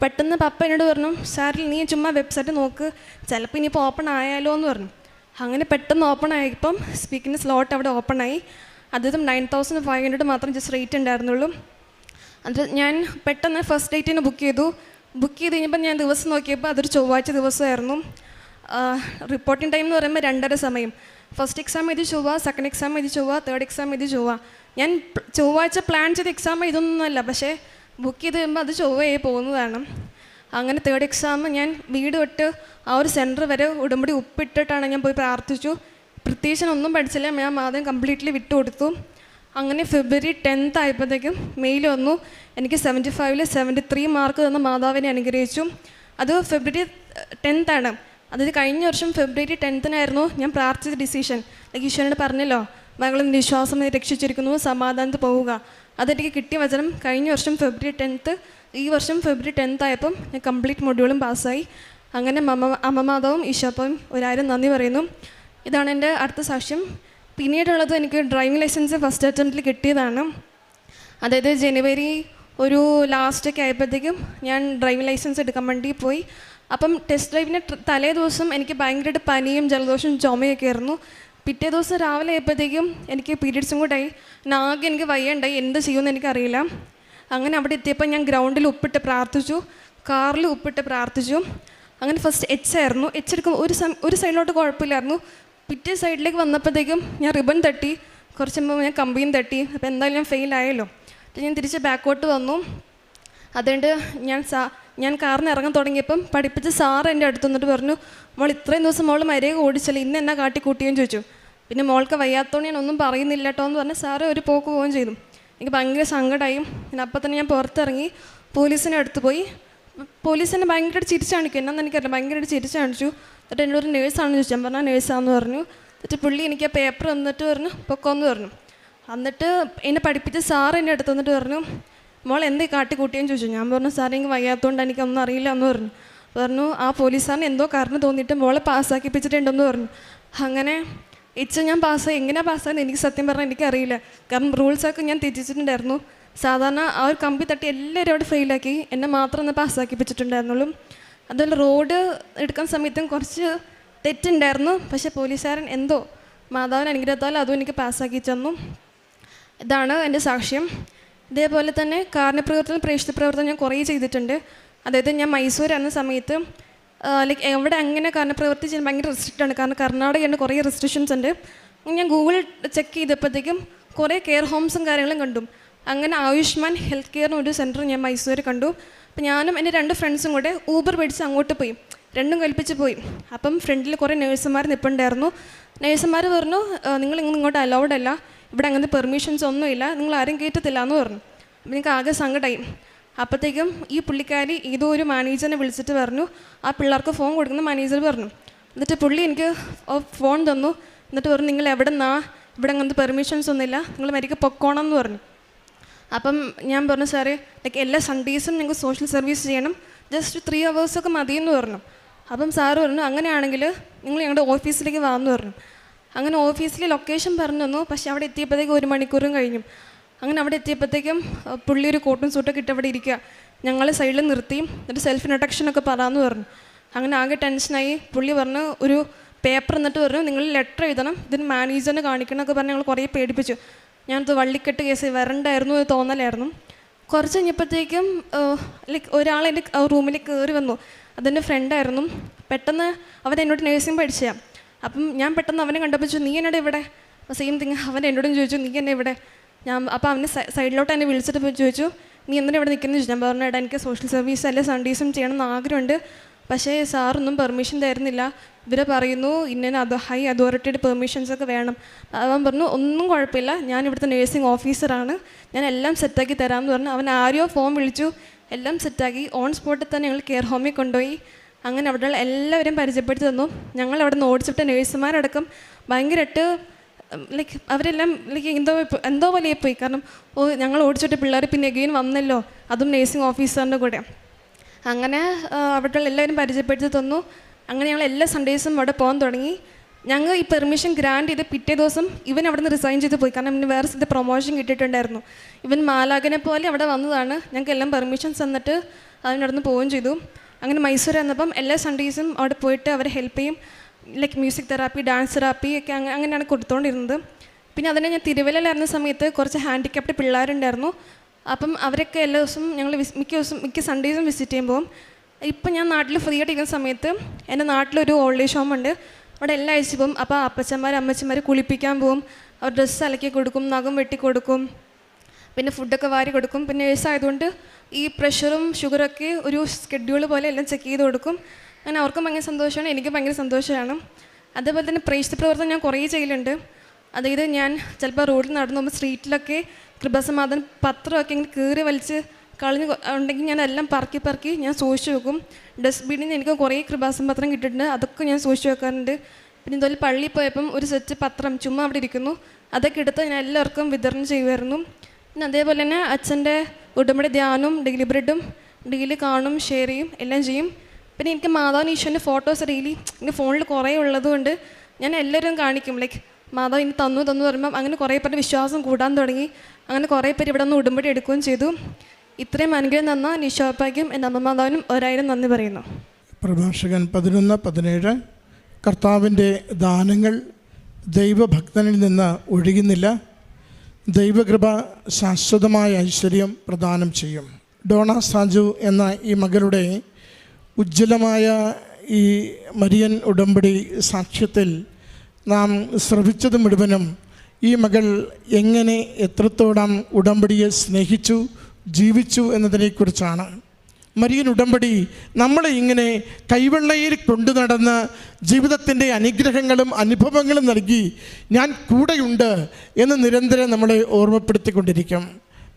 പെട്ടെന്ന് പപ്പ എന്നോട് പറഞ്ഞു, സാറിൽ നീ ചുമ്മാ വെബ്സൈറ്റ് നോക്ക്, ചിലപ്പോൾ ഇനിയിപ്പോൾ ഓപ്പൺ ആയാലോ എന്ന് പറഞ്ഞു. അങ്ങനെ പെട്ടെന്ന് ഓപ്പൺ ആയപ്പം സ്പീക്കിൻ്റെ സ്ലോട്ട് അവിടെ ഓപ്പൺ ആയി. അതും 9,500 മാത്രം ജസ്റ്റ് റേറ്റ് ഉണ്ടായിരുന്നുള്ളൂ. അത് ഞാൻ പെട്ടെന്ന് ഫസ്റ്റ് ഡേറ്റിന് ബുക്ക് ചെയ്ത് കഴിഞ്ഞപ്പോൾ ഞാൻ ദിവസം നോക്കിയപ്പോൾ അതൊരു ചൊവ്വാഴ്ച ദിവസമായിരുന്നു. റിപ്പോർട്ടിംഗ് ടൈം എന്ന് പറയുമ്പോൾ 2:30 സമയം. ഫസ്റ്റ് എക്സാം എഴുതി ചൊവ്വ, സെക്കൻഡ് എക്സാം എഴുതി ചൊവ്വ, തേർഡ് എക്സാം എഴുതി ചൊവ്വ. ഞാൻ ചൊവ്വാഴ്ച പ്ലാൻ ചെയ്ത എക്സാം ഇതൊന്നുമല്ല, പക്ഷേ ബുക്ക് ചെയ്ത് കഴിയുമ്പോൾ അത് ചൊവ്വയായി പോകുന്നതാണ്. അങ്ങനെ തേർഡ് എക്സാം ഞാൻ വീട് തൊട്ട് ആ ഒരു സെൻറ്റർ വരെ ഉടമ്പടി ഉപ്പിട്ടിട്ടാണ് ഞാൻ പോയി പ്രാർത്ഥിച്ചു. പ്രത്യേകിച്ച് ഒന്നും പഠിച്ചില്ല, ഞാൻ ആദ്യം കംപ്ലീറ്റ്ലി വിട്ടുകൊടുത്തു. അങ്ങനെ ഫെബ്രുവരി 10th ആയപ്പോഴത്തേക്കും മെയിൽ വന്നു, എനിക്ക് 75-ൽ 73 മാർക്ക് തന്ന മാതാവിനെ അനുഗ്രഹിച്ചു. അത് ഫെബ്രുവരി 10th ആണ്. അതായത് കഴിഞ്ഞ വർഷം ഫെബ്രുവരി 10th ഞാൻ പ്രാർത്ഥിച്ച ഡിസിഷൻ. ഈശ്വരനോട് പറഞ്ഞല്ലോ, മകളും വിശ്വാസം രക്ഷിച്ചിരിക്കുന്നു, സമാധാനത്ത് പോവുക. അതെനിക്ക് കിട്ടിയ വചനം കഴിഞ്ഞ വർഷം ഫെബ്രുവരി 10th. ഈ വർഷം ഫെബ്രുവരി 10th ആയപ്പം ഞാൻ കംപ്ലീറ്റ് മൊഡ്യൂളും പാസ്സായി. അങ്ങനെ അമ്മമാതാവും ഈശോപ്പവും 1000 നന്ദി പറയുന്നു. ഇതാണ് എൻ്റെ അടുത്ത സാക്ഷ്യം. പിന്നീടുള്ളത് എനിക്ക് ഡ്രൈവിംഗ് ലൈസൻസ് ഫസ്റ്റ് അറ്റംപ്റ്റിൽ കിട്ടിയതാണ്. അതായത് ജനുവരി ഒരു ലാസ്റ്റൊക്കെ ആയപ്പോഴത്തേക്കും ഞാൻ ഡ്രൈവിംഗ് ലൈസൻസ് എടുക്കാൻ വേണ്ടി പോയി. അപ്പം ടെസ്റ്റ് ഡ്രൈവിന് തലേ ദിവസം എനിക്ക് ഭയങ്കരമായിട്ട് പനിയും ജലദോഷവും ചുമയൊക്കെ ആയിരുന്നു. പിറ്റേ ദിവസം രാവിലെ ആയപ്പോഴത്തേക്കും എനിക്ക് പീരിയഡ്സും കൂടെ ആയി. ആകെ എനിക്ക് വയ്യണ്ടായി, എന്ത് ചെയ്യുമെന്ന് എനിക്കറിയില്ല. അങ്ങനെ അവിടെ എത്തിയപ്പോൾ ഞാൻ ഗ്രൗണ്ടിൽ ഉപ്പിട്ട് പ്രാർത്ഥിച്ചു, കാറിൽ ഉപ്പിട്ട് പ്രാർത്ഥിച്ചു. അങ്ങനെ ഫസ്റ്റ് എച്ച് ആയിരുന്നു. എച്ച് എടുക്കുമ്പോൾ ഒരു സൈഡിലോട്ട് കുഴപ്പമില്ലായിരുന്നു. പിറ്റേ സൈഡിലേക്ക് വന്നപ്പോഴത്തേക്കും ഞാൻ റിബൺ തട്ടി, കുറച്ച് മുമ്പ് ഞാൻ കമ്പിയും തട്ടി. അപ്പോൾ എന്തായാലും ഞാൻ ഫെയിലായല്ലോ. അപ്പോൾ ഞാൻ തിരിച്ച് ബാക്കോട്ട് വന്നു. അതുകൊണ്ട് ഞാൻ കാറിന് ഇറങ്ങാൻ തുടങ്ങിയപ്പം പഠിപ്പിച്ച സാറ് എൻ്റെ അടുത്ത് വന്നിട്ട് പറഞ്ഞു, മോൾ ഇത്രയും ദിവസം മോൾ മര്യാദ ഓടിച്ചല്ലേ, ഇന്ന് എന്നാ കാട്ടിക്കൂട്ടിയെന്ന് ചോദിച്ചു. പിന്നെ മോൾക്ക് വയ്യാത്തതുകൊണ്ട് ഞാൻ ഒന്നും പറയുന്നില്ല കേട്ടോ എന്ന് പറഞ്ഞ് സാറ് ഒരു പോക്ക് പോവുകയും ചെയ്തു. എനിക്ക് ഭയങ്കര സങ്കടമായി. പിന്നെ അപ്പം തന്നെ ഞാൻ പുറത്തിറങ്ങി പോലീസിനെ അടുത്ത് പോയി. പോലീസ് എന്നെ ഭയങ്കരമായിട്ട് ചിരിച്ചു കാണിക്കും, എന്നാന്ന് എനിക്കറിയില്ല, ഭയങ്കരമായിട്ട് ചിരിച്ചു കാണിച്ചു. എന്നിട്ട് എന്നോട് ഒരു നേഴ്സാണെന്ന് ചോദിച്ചു. ഞാൻ പറഞ്ഞാൽ നേഴ്സാണെന്ന് പറഞ്ഞു. എന്നിട്ട് പുള്ളി എനിക്ക് ആ പേപ്പർ തന്നിട്ട് പറഞ്ഞു പൊക്കോന്ന് പറഞ്ഞു. എന്നിട്ട് എന്നെ പഠിപ്പിച്ച സാർ എൻ്റെ അടുത്ത് വന്നിട്ട് പറഞ്ഞു, മോൾ എന്തേ കാട്ടിക്കൂട്ടിയെന്ന് ചോദിച്ചു. ഞാൻ പറഞ്ഞു, സാറേ എനിക്ക് വയ്യാത്തതുകൊണ്ട് എനിക്കൊന്നും അറിയില്ല എന്ന് പറഞ്ഞു. ആ പോലീസുകാരന് എന്തോ കാരണം തോന്നിയിട്ട് മോളെ പാസ്സാക്കിപ്പിച്ചിട്ടുണ്ടെന്ന് പറഞ്ഞു. അങ്ങനെ ഞാൻ പാസ്സായി. എങ്ങനെയാണ് പാസ്സായെന്ന് എനിക്ക് സത്യം പറഞ്ഞാൽ എനിക്കറിയില്ല. കാരണം റൂൾസൊക്കെ ഞാൻ തെറ്റിച്ചിട്ടുണ്ടായിരുന്നു. സാധാരണ ആ ഒരു കമ്പി തട്ടി എല്ലാവരും അവിടെ ഫെയിലാക്കി, എന്നെ മാത്രം ഒന്ന് പാസ്സാക്കിപ്പിച്ചിട്ടുണ്ടായിരുന്നുള്ളൂ. അതുപോലെ റോഡ് എടുക്കാൻ സമയത്തും കുറച്ച് തെറ്റുണ്ടായിരുന്നു. പക്ഷേ പോലീസുകാരൻ എന്തോ മാതാവിന് അനുഗ്രഹത്താൽ അതും എനിക്ക് പാസ്സാക്കി തന്നു. ഇതാണ് എൻ്റെ സാക്ഷ്യം. ഇതേപോലെ തന്നെ കാരുണ്യപ്രവർത്തനം, പ്രേക്ഷിത പ്രവർത്തനം ഞാൻ കുറേ ചെയ്തിട്ടുണ്ട്. അതായത് ഞാൻ മൈസൂർ എന്ന സമയത്ത് ലൈക്ക് എവിടെ അങ്ങനെ കാരുണ്യപ്രവർത്തി ചെയ്യാൻ ഭയങ്കര റെസ്ട്രിക്റ്റാണ്. കാരണം കർണാടകയിൽ കുറേ റെസ്ട്രിക്ഷൻസ് ഉണ്ട്. ഞാൻ ഗൂഗിൾ ചെക്ക് ചെയ്തപ്പോഴത്തേക്കും കുറേ കെയർ ഹോംസും കാര്യങ്ങളും കണ്ടു. അങ്ങനെ ആയുഷ്മാൻ ഹെൽത്ത് കെയറിന് ഒരു സെൻറ്റർ ഞാൻ മൈസൂർ കണ്ടു. അപ്പം ഞാനും എൻ്റെ 2 ഫ്രണ്ട്സും കൂടെ ഊബർ പിടിച്ച് അങ്ങോട്ട് പോയി, രണ്ടും കൽപ്പിച്ച് പോയി. അപ്പം ഫ്രണ്ടിൽ കുറേ നേഴ്സുമാർ നിൽപ്പുണ്ടായിരുന്നു. നേഴ്സുമാർ പറഞ്ഞു, നിങ്ങൾ ഇങ്ങോട്ട് അലൗഡ് അല്ല, ഇവിടെ അങ്ങനത്തെ പെർമിഷൻസ് ഒന്നുമില്ല, നിങ്ങൾ ആരും കയറ്റത്തില്ല എന്ന് പറഞ്ഞു. അപ്പം എനിക്ക് ആകെ സങ്കടമായി. അപ്പോഴത്തേക്കും ഈ പുള്ളിക്കാരി ഏതോ ഒരു മാനേജറിനെ വിളിച്ചിട്ട് പറഞ്ഞു, ആ പിള്ളേർക്ക് ഫോൺ കൊടുക്കുന്ന മാനേജർ പറഞ്ഞു. എന്നിട്ട് പുള്ളി എനിക്ക് ഫോൺ തന്നു. എന്നിട്ട് പറഞ്ഞു, നിങ്ങൾ എവിടെ നിന്നാ, ഇവിടെ അങ്ങനത്തെ പെർമിഷൻസ് ഒന്നുമില്ല, നിങ്ങൾ മരിക്ക് പൊക്കോണം എന്ന് പറഞ്ഞു. അപ്പം ഞാൻ പറഞ്ഞു, സാറേ ലൈക്ക് എല്ലാ സൺഡേയ്സും ഞങ്ങൾക്ക് സോഷ്യൽ സർവീസ് ചെയ്യണം, ജസ്റ്റ് 3 hours ഒക്കെ മതിയെന്ന് പറഞ്ഞു. അപ്പം സാറ് പറഞ്ഞു, അങ്ങനെയാണെങ്കിൽ നിങ്ങൾ ഞങ്ങളുടെ ഓഫീസിലേക്ക് വാന്ന് പറഞ്ഞു. അങ്ങനെ ഓഫീസിലെ ലൊക്കേഷൻ പറഞ്ഞു തന്നു. പക്ഷേ അവിടെ എത്തിയപ്പോഴത്തേക്കും 1 മണിക്കൂറും കഴിഞ്ഞു. അങ്ങനെ അവിടെ എത്തിയപ്പോഴത്തേക്കും പുള്ളി ഒരു കോട്ടും സൂട്ടൊക്കെ ഇട്ട് അവിടെ ഇരിക്കുക. ഞങ്ങൾ സൈഡിൽ നിർത്തി. എന്നിട്ട് സെൽഫ് ഇൻട്രൊഡക്ഷനൊക്കെ പറയാമെന്ന് പറഞ്ഞു. അങ്ങനെ ആകെ ടെൻഷനായി. പുള്ളി പറഞ്ഞു, ഒരു പേപ്പർ എന്നിട്ട് പറഞ്ഞു, നിങ്ങൾ ലെറ്റർ എഴുതണം, ഇതിന് മാനേജറിനെ കാണിക്കണമൊക്കെ പറഞ്ഞ് ഞങ്ങൾ കുറേ പേടിപ്പിച്ചു. ഞാനത് വള്ളിക്കെട്ട് കേസ് വരണ്ടായിരുന്നു എന്ന് തോന്നലായിരുന്നു. കുറച്ച് കഴിഞ്ഞപ്പോഴത്തേക്കും ലൈക്ക് ഒരാൾ എൻ്റെ റൂമിലേക്ക് കയറി വന്നു. അതെൻ്റെ ഫ്രണ്ടായിരുന്നു. പെട്ടെന്ന് അവൻ എന്നോട് നേഴ്സിംഗ് പഠിച്ചതാണ്. അപ്പം ഞാൻ പെട്ടെന്ന് അവനെ കണ്ടപ്പോൾ ചോദിച്ചു, നീ എന്നോട് ഇവിടെ? സെയിം തിങ് അവൻ എന്നോടും ചോദിച്ചു, നീ എന്നെ ഇവിടെ? അപ്പോൾ അവനെ സൈഡിലോട്ട് എന്നെ വിളിച്ചിട്ട് ചോദിച്ചു, നീ എന്തിനാ ഇവിടെ നിൽക്കുന്നത് ചോദിച്ചു. ഞാൻ പറഞ്ഞു, എനിക്ക് സോഷ്യൽ സർവീസ് എല്ലാ സൺഡേസും ചെയ്യണം എന്ന് ആഗ്രഹമുണ്ട്, പക്ഷേ സാറൊന്നും പെർമിഷൻ തരുന്നില്ല. ഇവരെ പറയുന്നു ഇന്ന ഹൈ അതോറിറ്റിയുടെ പെർമിഷൻസൊക്കെ വേണം. അവൻ പറഞ്ഞു ഒന്നും കുഴപ്പമില്ല, ഞാൻ ഇവിടുത്തെ നേഴ്സിംഗ് ഓഫീസറാണ്, ഞാൻ എല്ലാം സെറ്റാക്കി തരാമെന്ന് പറഞ്ഞു. അവൻ ആരെയോ ഫോൺ വിളിച്ചു, എല്ലാം സെറ്റാക്കി. ഓൺ സ്പോട്ടിൽ തന്നെ ഞങ്ങൾ കെയർ ഹോമിൽ കൊണ്ടുപോയി. അങ്ങനെ അവിടെയുള്ള എല്ലാവരും പരിചയപ്പെടുത്തി തന്നു. ഞങ്ങൾ അവിടെ നിന്ന് ഓടിച്ചിട്ട് നേഴ്സുമാരടക്കം ഭയങ്കരമായിട്ട് ലൈക്ക് അവരെല്ലാം ലൈക്ക് എന്തോ വലിയ പോയി. കാരണം ഞങ്ങൾ ഓടിച്ചിട്ട് പിള്ളേർ പിന്നെ എഗെയിൻ വന്നല്ലോ, അതും നേഴ്സിംഗ് ഓഫീസറിൻ്റെ കൂടെ. അങ്ങനെ അവിടെയുള്ള എല്ലാവരും പരിചയപ്പെടുത്തി തന്നു. അങ്ങനെ ഞങ്ങൾ എല്ലാ സൺഡേസും അവിടെ പോകാൻ തുടങ്ങി. ഞങ്ങൾ ഈ പെർമിഷൻ ഗ്രാൻഡ് ചെയ്ത് പിറ്റേ ദിവസം ഇവൻ അവിടെ നിന്ന് റിസൈൻ ചെയ്ത് പോയി. കാരണം ഇവന് വേറെ സ്ഥലത്ത് പ്രൊമോഷൻ കിട്ടിയിട്ടുണ്ടായിരുന്നു. ഇവൻ മാലാഖനെ പോലെ അവിടെ വന്നതാണ്. ഞങ്ങൾക്ക് എല്ലാം പെർമിഷൻസ് തന്നിട്ട് അതിനവിടെ നിന്ന് പോവുകയും ചെയ്തു. അങ്ങനെ മൈസൂർ വന്നപ്പം എല്ലാ സൺഡേസും അവിടെ പോയിട്ട് അവരെ ഹെൽപ്പ് ചെയ്യും. Like music therapy, dance therapy ഒക്കെ അങ്ങനെയാണ് കൊടുത്തുകൊണ്ടിരുന്നത്. പിന്നെ അതിനെ ഞാൻ തിരുവല്ലയിലായിരുന്ന സമയത്ത് കുറച്ച് ഹാൻഡിക്യാപ്ഡ് പിള്ളേരുണ്ടായിരുന്നു. അപ്പം അവരൊക്കെ എല്ലാ ദിവസവും ഞങ്ങൾ മിക്ക സൺഡേസും വിസിറ്റ് ചെയ്യുമ്പോൾ, ഇപ്പം ഞാൻ നാട്ടിൽ ഫ്രീ ആയിട്ടിരിക്കുന്ന സമയത്ത് എൻ്റെ നാട്ടിലൊരു ഓൾഡ് ഏജ് ഹോം ഉണ്ട്. അവിടെ എല്ലാ ആഴ്ച പോകും. അപ്പോൾ അപ്പച്ചന്മാർ അമ്മച്ചന്മാർ കുളിപ്പിക്കാൻ പോകും, അവർ ഡ്രസ്സ് അലക്കി കൊടുക്കും, നഖം വെട്ടി കൊടുക്കും, പിന്നെ ഫുഡൊക്കെ വാരി കൊടുക്കും. പിന്നെ നേഴ്സായതുകൊണ്ട് ഈ പ്രഷറും ഷുഗറൊക്കെ ഒരു സ്കെഡ്യൂൾ പോലെ എല്ലാം ചെക്ക് ചെയ്ത് കൊടുക്കും. അങ്ങനെ അവർക്കും ഭയങ്കര സന്തോഷമാണ്, എനിക്ക് ഭയങ്കര സന്തോഷമാണ്. അതേപോലെ തന്നെ പ്രേക്ഷിത പ്രവർത്തനം ഞാൻ കുറേ ചെയ്യലുണ്ട്. അതായത് ഞാൻ ചിലപ്പോൾ റോഡിൽ നടന്നു പോകുമ്പോൾ സ്ട്രീറ്റിലൊക്കെ കൃപാസമാധാനം പത്രമൊക്കെ ഇങ്ങനെ കീറി വലിച്ച് കളഞ്ഞ് ഉണ്ടെങ്കിൽ ഞാൻ എല്ലാം പറക്കി ഞാൻ സൂക്ഷിച്ച് വെക്കും. ഡസ്റ്റ്ബിന്നിൽ നിന്ന് എനിക്ക് കുറേ കൃപാസം പത്രം കിട്ടിയിട്ടുണ്ട്, അതൊക്കെ ഞാൻ സൂക്ഷിച്ച് വെക്കാറുണ്ട്. പിന്നെ ഇതുപോലെ പള്ളിയിൽ പോയപ്പം ഒരു സെറ്റ് പത്രം ചുമ്മാ അവിടെ ഇരിക്കുന്നു, അതൊക്കെ എടുത്ത് ഞാൻ എല്ലാവർക്കും വിതരണം ചെയ്യുമായിരുന്നു. പിന്നെ അതേപോലെ തന്നെ അച്ഛൻ്റെ ഉടമ്പടി ധ്യാനവും ഡെയിലി ബ്രെഡും ഡെയിലി കാണും, ഷെയർ ചെയ്യും, എല്ലാം ചെയ്യും. പിന്നെ എനിക്ക് മാതാവിന് ഈശോൻ്റെ ഫോട്ടോസ് ഡെയിലി എൻ്റെ ഫോണിൽ കുറേ ഉള്ളതുകൊണ്ട് ഞാൻ എല്ലാവരും കാണിക്കും. ലൈക്ക് മാതാവ് ഇനി തന്നു പറയുമ്പം അങ്ങനെ കുറേ പേരുടെ വിശ്വാസം കൂടാൻ തുടങ്ങി. അങ്ങനെ കുറേ പേര് ഇവിടെ നിന്ന് ഉടമ്പടി എടുക്കുകയും ചെയ്തു. ഇത്രയും അനുഗ്രഹം തന്ന നിശോപ്പായ്ക്കും എൻ്റെ അമ്മ മാതാവിനും 1000 നന്ദി പറയുന്നു. പ്രഭാഷകൻ 11:17 കർത്താവിൻ്റെ ദാനങ്ങൾ ദൈവഭക്തനിൽ നിന്ന് ഒഴുകുന്നില്ല, ദൈവകൃപ ശാശ്വതമായ ഐശ്വര്യം പ്രദാനം ചെയ്യും. ഡോണ സാജു എന്ന ഈ മകളുടെ ഉജ്ജ്വലമായ ഈ മരിയൻ ഉടമ്പടി സാക്ഷ്യത്തിൽ നാം ശ്രവിച്ചത് മുഴുവനും ഈ മകൾ എങ്ങനെ എത്രത്തോളം ഉടമ്പടിയെ സ്നേഹിച്ചു ജീവിച്ചു എന്നതിനെക്കുറിച്ചാണ്. മരിയൻ ഉടമ്പടി നമ്മളെ ഇങ്ങനെ കൈവെള്ളയിൽ കൊണ്ടു നടന്ന് ജീവിതത്തിൻ്റെ അനുഗ്രഹങ്ങളും അനുഭവങ്ങളും നൽകി ഞാൻ കൂടെയുണ്ട് എന്ന് നിരന്തരം നമ്മളെ ഓർമ്മപ്പെടുത്തിക്കൊണ്ടിരിക്കും.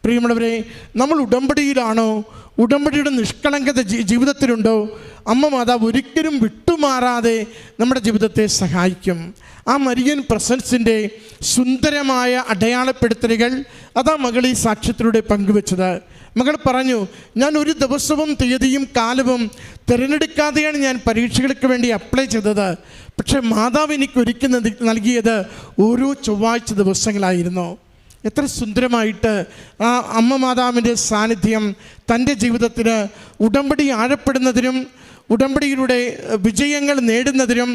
പ്രിയമുള്ളവരെ, നമ്മൾ ഉടമ്പടിയിലാണോ, ഉടമ്പടിയുടെ നിഷ്കളങ്കത ജീവിതത്തിലുണ്ടോ, അമ്മ മാതാവ് ഒരിക്കലും വിട്ടുമാറാതെ നമ്മുടെ ജീവിതത്തെ സഹായിക്കും. ആ മരിയൻ പ്രസൻസിൻ്റെ സുന്ദരമായ അടയാളപ്പെടുത്തലുകൾ അതാ മകൾ ഈ സാക്ഷ്യത്തിലൂടെ പങ്കുവെച്ചത്. മകൾ പറഞ്ഞു, ഞാൻ ഒരു ദിവസവും തീയതിയും കാലവും തിരഞ്ഞെടുക്കാതെയാണ് ഞാൻ പരീക്ഷകൾക്ക് വേണ്ടി അപ്ലൈ ചെയ്തത്. പക്ഷേ മാതാവ് എനിക്ക് ഒരുക്കി നൽകിയത് ഓരോ ചൊവ്വാഴ്ച ദിവസങ്ങളായിരുന്നു. എത്ര സുന്ദരമായിട്ട് ആ അമ്മ മാതാവിൻ്റെ സാന്നിധ്യം തൻ്റെ ജീവിതത്തിന് ഉടമ്പടി ആഴപ്പെടുന്നതിനും ഉടമ്പടിയിലൂടെ വിജയങ്ങൾ നേടുന്നതിനും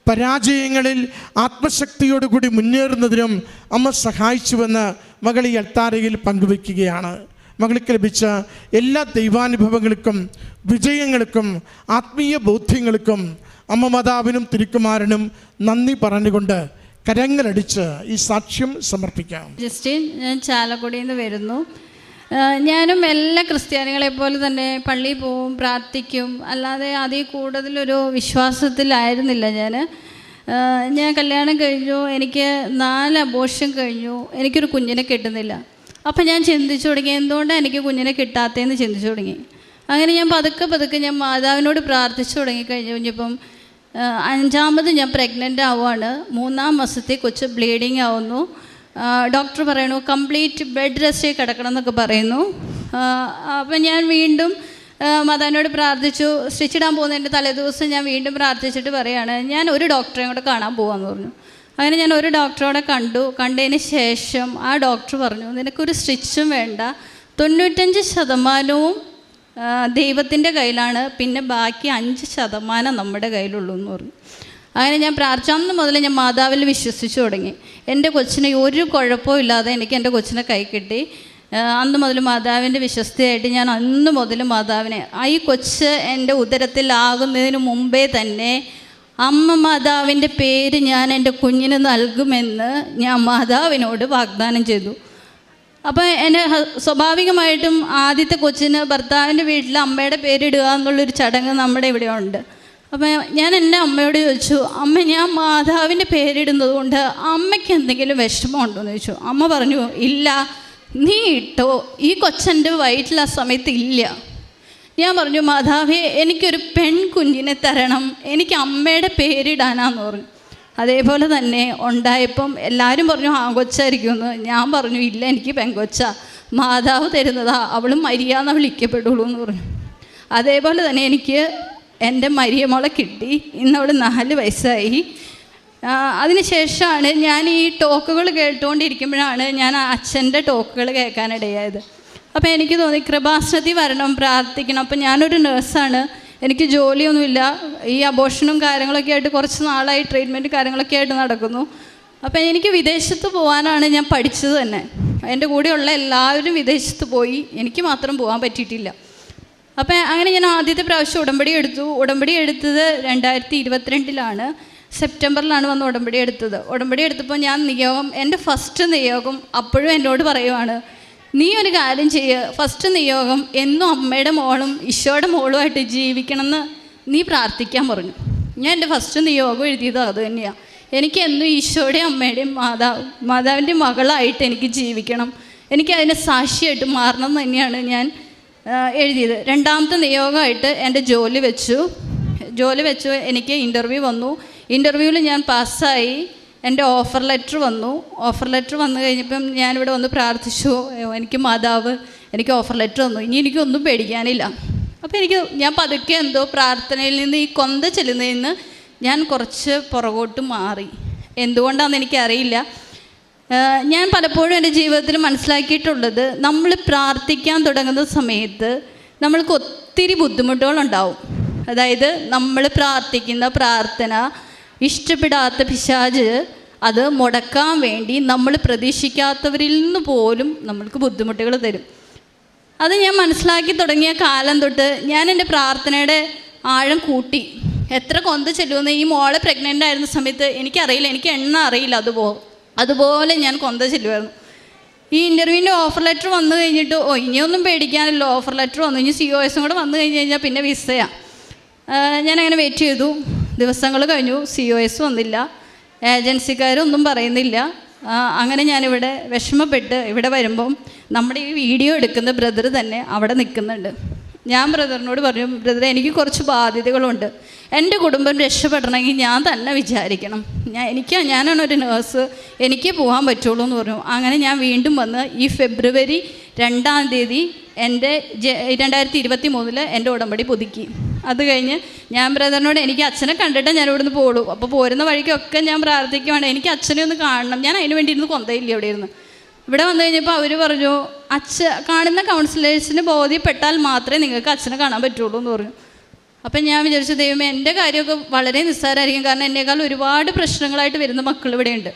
പരാജയങ്ങളിൽ ആത്മശക്തിയോടുകൂടി മുന്നേറുന്നതിനും അമ്മ സഹായിച്ചുവെന്ന് മകൾ ഈ അൾത്താരയിൽ പങ്കുവയ്ക്കുകയാണ്. മകൾക്ക് ലഭിച്ച എല്ലാ ദൈവാനുഭവങ്ങൾക്കും വിജയങ്ങൾക്കും ആത്മീയ ബോധ്യങ്ങൾക്കും അമ്മ മാതാവിനും തിരുക്കുമാരനും നന്ദി പറഞ്ഞുകൊണ്ട് കരങ്ങളടിച്ച് ഈ സാക്ഷ്യം സമർപ്പിക്കാം. ജസ്റ്റിൻ, ഞാൻ ചാലക്കുടിയിൽ നിന്ന് വരുന്നു. ഞാനും എല്ലാ ക്രിസ്ത്യാനികളെ പോലെ തന്നെ പള്ളിയിൽ പോവും, പ്രാർത്ഥിക്കും. അല്ലാതെ അതിൽ കൂടുതലൊരു വിശ്വാസത്തിലായിരുന്നില്ല ഞാൻ കല്യാണം കഴിഞ്ഞു, എനിക്ക് 4 അബോർഷൻ കഴിഞ്ഞു, എനിക്കൊരു കുഞ്ഞിനെ കിട്ടുന്നില്ല. അപ്പം ഞാൻ ചിന്തിച്ചു തുടങ്ങി, എന്തുകൊണ്ടാണ് എനിക്ക് കുഞ്ഞിനെ കിട്ടാത്തതെന്ന് ചിന്തിച്ചു തുടങ്ങി. അങ്ങനെ ഞാൻ പതുക്കെ ഞാൻ മാതാവിനോട് പ്രാർത്ഥിച്ചു തുടങ്ങി. കഴിഞ്ഞപ്പം 5ാമത് ഞാൻ പ്രഗ്നൻ്റ് ആവുകയാണ്. 3-ാം മാസത്തെ കൊച്ച് ബ്ലീഡിങ് ആവുന്നു. ഡോക്ടർ പറയണു കംപ്ലീറ്റ് ബെഡ് റെസ്റ്റിൽ കിടക്കണം എന്നൊക്കെ പറയുന്നു. അപ്പം ഞാൻ വീണ്ടും മാതാവിനോട് പ്രാർത്ഥിച്ചു. സ്റ്റിച്ചിടാൻ പോകുന്നതിൻ്റെ തലേദിവസം ഞാൻ വീണ്ടും പ്രാർത്ഥിച്ചിട്ട് പറയുകയാണ്, ഞാൻ ഒരു ഡോക്ടറെ കൂടെ കാണാൻ പോകാമെന്ന് പറഞ്ഞു. അങ്ങനെ ഞാൻ ഒരു ഡോക്ടറോടെ കണ്ടതിന് ശേഷം ആ ഡോക്ടർ പറഞ്ഞു, നിനക്കൊരു സ്റ്റിച്ചും വേണ്ട, 95% ദൈവത്തിൻ്റെ കയ്യിലാണ്, പിന്നെ ബാക്കി 5% നമ്മുടെ കയ്യിലുള്ളൂ എന്ന് പറഞ്ഞു. അങ്ങനെ ഞാൻ അന്ന് മുതൽ ഞാൻ മാതാവിൽ വിശ്വസിച്ചു തുടങ്ങി. എൻ്റെ കൊച്ചിനെ ഒരു കുഴപ്പവും ഇല്ലാതെ എനിക്ക് എൻ്റെ കൊച്ചിനെ കൈ കിട്ടി. അന്ന് മുതൽ മാതാവിൻ്റെ വിശ്വസ്തയായിട്ട് ഞാൻ അന്ന് മുതൽ മാതാവിനെ, ഈ കൊച്ച് എൻ്റെ ഉദരത്തിലാകുന്നതിന് മുമ്പേ തന്നെ അമ്മ മാതാവിൻ്റെ പേര് ഞാൻ എൻ്റെ കുഞ്ഞിന് നൽകുമെന്ന് ഞാൻ മാതാവിനോട് വാഗ്ദാനം ചെയ്തു. അപ്പോൾ എൻ്റെ സ്വാഭാവികമായിട്ടും ആദ്യത്തെ കൊച്ചിന് ഭർത്താവിൻ്റെ വീട്ടിൽ അമ്മയുടെ പേരിടുക എന്നുള്ളൊരു ചടങ്ങ് നമ്മുടെ ഇവിടെ ഉണ്ട്. അപ്പോൾ ഞാൻ എൻ്റെ അമ്മയോട് ചോദിച്ചു, അമ്മ ഞാൻ മാതാവിൻ്റെ പേരിടുന്നത് കൊണ്ട് അമ്മയ്ക്ക് എന്തെങ്കിലും വിഷമമുണ്ടോ എന്ന് ചോദിച്ചു. അമ്മ പറഞ്ഞു, ഇല്ല, നീ ഇട്ടോ, ഈ കൊച്ചൻ്റെ വയറ്റിൽ ആ സമയത്ത് ഇല്ല. ഞാൻ പറഞ്ഞു, മാതാവേ എനിക്കൊരു പെൺകുഞ്ഞിനെ തരണം, എനിക്ക് അമ്മയുടെ പേരിടാനാന്ന് പറഞ്ഞു. അതേപോലെ തന്നെ ഉണ്ടായപ്പം എല്ലാവരും പറഞ്ഞു ആങ്കൊച്ചായിരിക്കുമെന്ന്. ഞാൻ പറഞ്ഞു, ഇല്ല, എനിക്ക് പെങ്കൊച്ച, മാതാവ് തരുന്നതാ, അവൾ മരിയാന്ന് വിളിക്കപ്പെടുള്ളൂ എന്ന് പറഞ്ഞു. അതേപോലെ തന്നെ എനിക്ക് എൻ്റെ മരിയമോളെ കിട്ടി. ഇന്നവൾ 4 വയസ്സായി. അതിനുശേഷമാണ് ഞാൻ ഈ ടോക്കുകൾ കേട്ടുകൊണ്ടിരിക്കുമ്പോഴാണ് ഞാൻ അച്ഛൻ്റെ ടോക്കുകൾ കേൾക്കാനിടയായത്. അപ്പോൾ എനിക്ക് തോന്നി കൃപാസനത്തിൽ വരണം, പ്രാർത്ഥിക്കണം. അപ്പോൾ ഞാനൊരു നേഴ്സാണ്, എനിക്ക് ജോലിയൊന്നുമില്ല, ഈ അബോർഷനും കാര്യങ്ങളൊക്കെ ആയിട്ട് കുറച്ച് നാളായി ട്രീറ്റ്മെൻറ്റ് കാര്യങ്ങളൊക്കെ ആയിട്ട് നടക്കുന്നു. അപ്പോൾ എനിക്ക് വിദേശത്ത് പോകാനാണ് ഞാൻ പഠിച്ചത് തന്നെ. എൻ്റെ കൂടെയുള്ള എല്ലാവരും വിദേശത്ത് പോയി, എനിക്ക് മാത്രം പോകാൻ പറ്റിയിട്ടില്ല. അപ്പോൾ അങ്ങനെ ഞാൻ ആദ്യത്തെ പ്രാവശ്യം ഉടമ്പടി എടുത്തു. ഉടമ്പടി എടുത്തത് 2022 സെപ്റ്റംബറിലാണ് വന്ന് ഉടമ്പടി എടുത്തത്. ഉടമ്പടി എടുത്തപ്പോൾ ഞാൻ നിയോഗം, എൻ്റെ ഫസ്റ്റ് നിയോഗം അപ്പോഴും എന്നോട് പറയുവാണ്, നീ ഒരു കാര്യം ചെയ്യുക, ഫസ്റ്റ് നിയോഗം എന്നും അമ്മയുടെ മോളും ഈശോയുടെ മോളുമായിട്ട് ജീവിക്കണമെന്ന് നീ പ്രാർത്ഥിക്കാൻ പറഞ്ഞു. ഞാൻ എൻ്റെ ഫസ്റ്റ് നിയോഗം എഴുതിയത് അത് തന്നെയാണ്. എനിക്ക് എന്നും ഈശോയുടെയും അമ്മയുടെയും മാതാവിൻ്റെ മകളായിട്ട് എനിക്ക് ജീവിക്കണം, എനിക്ക് അതിനെ സാക്ഷിയായിട്ട് മാറണം എന്ന് തന്നെയാണ് ഞാൻ എഴുതിയത്. രണ്ടാമത്തെ നിയോഗമായിട്ട് എൻ്റെ ജോലി വെച്ചു എനിക്ക് ഇൻ്റർവ്യൂ വന്നു. ഇൻ്റർവ്യൂവിൽ ഞാൻ പാസ്സായി. എൻ്റെ ഓഫർ ലെറ്റർ വന്നു കഴിഞ്ഞപ്പം ഞാനിവിടെ വന്ന് പ്രാർത്ഥിച്ചു, എനിക്ക് മാതാവ് എനിക്ക് ഓഫർ ലെറ്റർ തന്നു, ഇനി എനിക്കൊന്നും പേടിക്കാനില്ല. അപ്പോൾ ഞാൻ പതുക്കെ എന്തോ പ്രാർത്ഥനയിൽ നിന്ന് ഈ കൊന്ത ചെല്ലുന്നതിൽ നിന്ന് ഞാൻ കുറച്ച് പുറകോട്ട് മാറി. എന്തുകൊണ്ടാണെന്ന് എനിക്കറിയില്ല. ഞാൻ പലപ്പോഴും എൻ്റെ ജീവിതത്തിൽ മനസ്സിലാക്കിയിട്ടുള്ളത്, നമ്മൾ പ്രാർത്ഥിക്കാൻ തുടങ്ങുന്ന സമയത്ത് നമ്മൾക്ക് ഒത്തിരി ബുദ്ധിമുട്ടുകളുണ്ടാവും. അതായത് നമ്മൾ പ്രാർത്ഥിക്കുന്ന പ്രാർത്ഥന ഇഷ്ടപ്പെടാത്ത പിശാച് അത് മുടക്കാൻ വേണ്ടി നമ്മൾ പ്രതീക്ഷിക്കാത്തവരിൽ നിന്ന് പോലും നമ്മൾക്ക് ബുദ്ധിമുട്ടുകൾ തരും. അത് ഞാൻ മനസ്സിലാക്കി തുടങ്ങിയ കാലം തൊട്ട് ഞാൻ എൻ്റെ പ്രാർത്ഥനയുടെ ആഴം കൂട്ടി. എത്ര കൊന്ത ചെല്ലുമെന്ന് ഈ മോളെ പ്രഗ്നൻ്റ് ആയിരുന്ന സമയത്ത് എനിക്കറിയില്ല, എനിക്ക് എണ്ണ അറിയില്ല. അതുപോലെ ഞാൻ കൊന്ത ചെല്ലുമായിരുന്നു. ഈ ഇൻ്റർവ്യൂവിൻ്റെ ഓഫർ ലെറ്റർ വന്നു കഴിഞ്ഞിട്ട് ഇനിയൊന്നും പേടിക്കാനല്ലോ, ഓഫർ ലെറ്റർ വന്നു, ഇനി COS കൂടെ വന്നു കഴിഞ്ഞാൽ പിന്നെ വിസയാണ്. ഞാനങ്ങനെ വെയിറ്റ് ചെയ്തു. ദിവസങ്ങൾ കഴിഞ്ഞു, COS വന്നില്ല, ഏജൻസിക്കാരൊന്നും പറയുന്നില്ല. അങ്ങനെ ഞാനിവിടെ വിഷമപ്പെട്ട് ഇവിടെ വരുമ്പം നമ്മുടെ ഈ വീഡിയോ എടുക്കുന്ന ബ്രദർ തന്നെ അവിടെ നിൽക്കുന്നുണ്ട്. ഞാൻ ബ്രദറിനോട് പറഞ്ഞു, ബ്രദറെ എനിക്ക് കുറച്ച് ബാധ്യതകളുണ്ട്, എൻ്റെ കുടുംബം രക്ഷപ്പെടണമെങ്കിൽ ഞാൻ തന്നെ വിചാരിക്കണം, ഞാനാണ് ഒരു നേഴ്സ്, എനിക്ക് പോകാൻ പറ്റുള്ളൂ എന്ന് പറഞ്ഞു. അങ്ങനെ ഞാൻ വീണ്ടും വന്ന് ഈ ഫെബ്രുവരി 2 എൻ്റെ 2023 എൻ്റെ ഉടമ്പടി പുതുക്കി. അത് കഴിഞ്ഞ് ഞാൻ ബ്രദറിനോട്, എനിക്ക് അച്ഛനെ കണ്ടിട്ട് ഞാൻ ഇവിടുന്ന് പോകുള്ളൂ, അപ്പോൾ പോരുന്ന വഴിക്കൊക്കെ ഞാൻ പ്രാർത്ഥിക്കുവാണ്, എനിക്ക് അച്ഛനെ ഒന്ന് കാണണം. ഞാൻ അതിന് വേണ്ടി ഇരുന്ന് കൊന്തയില്ല ഇവിടെ വന്നു കഴിഞ്ഞപ്പോൾ അവർ പറഞ്ഞു, കാണുന്ന കൗൺസിലേഴ്സിന് ബോധ്യപ്പെട്ടാൽ മാത്രമേ നിങ്ങൾക്ക് അച്ഛനെ കാണാൻ പറ്റുള്ളൂ എന്ന് പറഞ്ഞു. അപ്പം ഞാൻ വിചാരിച്ചു, ദൈവമേ, എൻ്റെ കാര്യമൊക്കെ വളരെ നിസ്സാരമായിരിക്കും, കാരണം എന്നേക്കാൾ ഒരുപാട് പ്രശ്നങ്ങളായിട്ട് വരുന്ന മക്കൾ ഇവിടെയുണ്ട്.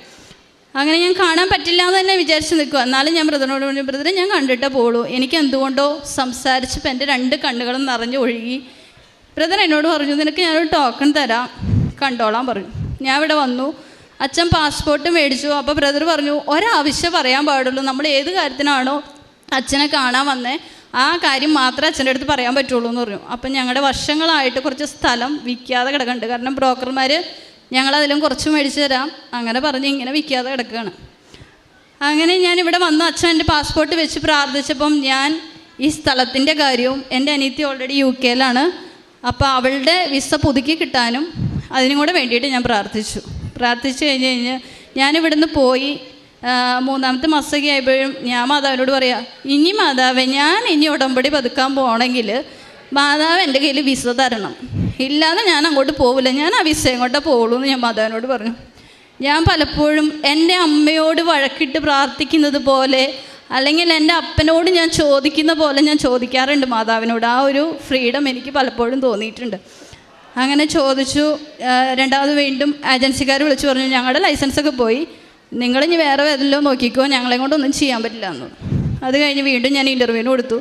അങ്ങനെ ഞാൻ കാണാൻ പറ്റില്ല എന്ന് തന്നെ വിചാരിച്ച് നിൽക്കുക. എന്നാലും ഞാൻ ബ്രദറിനോട് പറഞ്ഞു, ബ്രദറെ ഞാൻ കണ്ടിട്ടേ പോകുള്ളൂ. എനിക്ക് എന്തുകൊണ്ടോ സംസാരിച്ചപ്പോൾ എൻ്റെ 2 കണ്ണുകളും നിറഞ്ഞ് ഒഴുകി. ബ്രദർ എന്നോട് പറഞ്ഞു, നിനക്ക് ഞാനൊരു ടോക്കൺ തരാം, കണ്ടോളാൻ പറഞ്ഞു. ഞാൻ ഇവിടെ വന്നു, അച്ഛൻ പാസ്പോർട്ട് മേടിച്ചു. അപ്പോൾ ബ്രദർ പറഞ്ഞു, ഒരാവശ്യം പറയാൻ പാടുള്ളൂ, നമ്മൾ ഏത് കാര്യത്തിനാണോ അച്ഛനെ കാണാൻ വന്നേ ആ കാര്യം മാത്രമേ അച്ഛൻ്റെ അടുത്ത് പറയാൻ പറ്റുള്ളൂ എന്ന് പറഞ്ഞു. അപ്പം ഞങ്ങളുടെ വർഷങ്ങളായിട്ട് കുറച്ച് സ്ഥലം വിൽക്കാതെ കിടക്കുന്നുണ്ട്, കാരണം ബ്രോക്കർമാർ ഞങ്ങളതിലും കുറച്ച് മേടിച്ച് തരാം അങ്ങനെ പറഞ്ഞ് ഇങ്ങനെ വിൽക്കാതെ കിടക്കുകയാണ്. അങ്ങനെ ഞാനിവിടെ വന്നു, അച്ഛൻ എൻ്റെ പാസ്പോർട്ട് വെച്ച് പ്രാർത്ഥിച്ചപ്പം ഞാൻ ഈ സ്ഥലത്തിൻ്റെ കാര്യവും, എൻ്റെ അനിയത്തി ഓൾറെഡി UK അപ്പോൾ അവളുടെ വിസ പുതുക്കി കിട്ടാനും അതിനും കൂടെ വേണ്ടിയിട്ട് ഞാൻ പ്രാർത്ഥിച്ചു കഴിഞ്ഞ് ഞാനിവിടുന്ന് പോയി 3ാമത്തെ മാസമൊക്കെ ആയപ്പോഴും ഞാൻ മാതാവിനോട് പറയാം, ഇനി മാതാവേ, ഞാൻ ഇനി ഉടമ്പടി പതുക്കാൻ പോകണമെങ്കിൽ മാതാവ് എൻ്റെ കയ്യിൽ വിസ തരണം, ഇല്ലാതെ ഞാൻ അങ്ങോട്ട് പോവില്ല, ഞാൻ ആ വിസ എങ്ങോട്ടേ പോകുള്ളൂ എന്ന് ഞാൻ മാതാവിനോട് പറഞ്ഞു. ഞാൻ പലപ്പോഴും എൻ്റെ അമ്മയോട് വഴക്കിട്ട് പ്രാർത്ഥിക്കുന്നത് പോലെ, അല്ലെങ്കിൽ എൻ്റെ അപ്പനോട് ഞാൻ ചോദിക്കുന്ന പോലെ ഞാൻ ചോദിക്കാറുണ്ട് മാതാവിനോട്. ആ ഒരു ഫ്രീഡം എനിക്ക് പലപ്പോഴും തോന്നിയിട്ടുണ്ട്. അങ്ങനെ ചോദിച്ചു. രണ്ടാമത് വീണ്ടും ഏജൻസിക്കാർ വിളിച്ചു പറഞ്ഞു, ഞങ്ങളുടെ ലൈസൻസൊക്കെ പോയി, നിങ്ങളിനി വേറെ ഏതെല്ലോ നോക്കിക്കോ, ഞങ്ങളെ കൊണ്ടൊന്നും ചെയ്യാൻ പറ്റില്ല എന്ന്. അത് കഴിഞ്ഞ് വീണ്ടും ഞാൻ ഇൻ്റർവ്യൂവിന് കൊടുത്തു.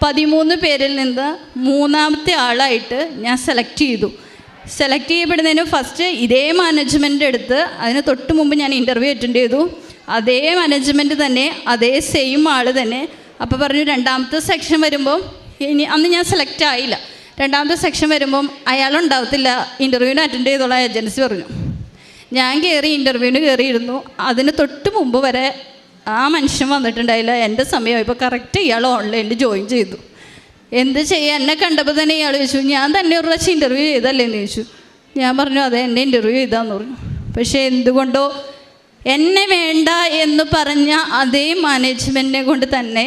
13 പേരിൽ നിന്ന് 3ാമത്തെ ആളായിട്ട് ഞാൻ സെലക്ട് ചെയ്യപ്പെടുന്നതിന് ഫസ്റ്റ് ഇതേ മാനേജ്മെൻ്റ് അടുത്ത് അതിന് തൊട്ട് മുമ്പ് ഞാൻ ഇൻ്റർവ്യൂ അറ്റൻഡ് ചെയ്തു. അതേ മാനേജ്മെൻറ്റ് തന്നെ, അതേ സെയിം ആൾ തന്നെ. അപ്പോൾ പറഞ്ഞു രണ്ടാമത്തെ സെക്ഷൻ വരുമ്പം ഇനി അന്ന് ഞാൻ സെലക്ട് ആയില്ല. രണ്ടാമത്തെ സെക്ഷൻ വരുമ്പം അയാളുണ്ടാവത്തില്ല, ഇൻ്റർവ്യൂവിന് അറ്റൻഡ് ചെയ്തോളാം ഏജൻസി പറഞ്ഞു. ഞാൻ കയറി ഇൻ്റർവ്യൂവിന് കയറിയിരുന്നു. അതിന് തൊട്ട് മുമ്പ് വരെ ആ മനുഷ്യൻ വന്നിട്ടുണ്ടായില്ല. എൻ്റെ സമയം ഇപ്പോൾ കറക്റ്റ് ഇയാൾ ഓൺലൈനിൽ ജോയിൻ ചെയ്തു. എന്ത് ചെയ്യുക, എന്നെ കണ്ടപ്പോൾ തന്നെ ഇയാൾ ചോദിച്ചു, ഞാൻ തന്നെ ഒരു പ്രാവശ്യം ഇൻ്റർവ്യൂ ചെയ്തല്ലേ എന്ന് ചോദിച്ചു. ഞാൻ പറഞ്ഞു അതെ, എന്നെ ഇൻ്റർവ്യൂ ചെയ്താന്ന് പറഞ്ഞു. പക്ഷേ എന്തുകൊണ്ടോ എന്നെ വേണ്ട എന്ന് പറഞ്ഞ അതേ മാനേജ്മെൻറ്റിനെ കൊണ്ട് തന്നെ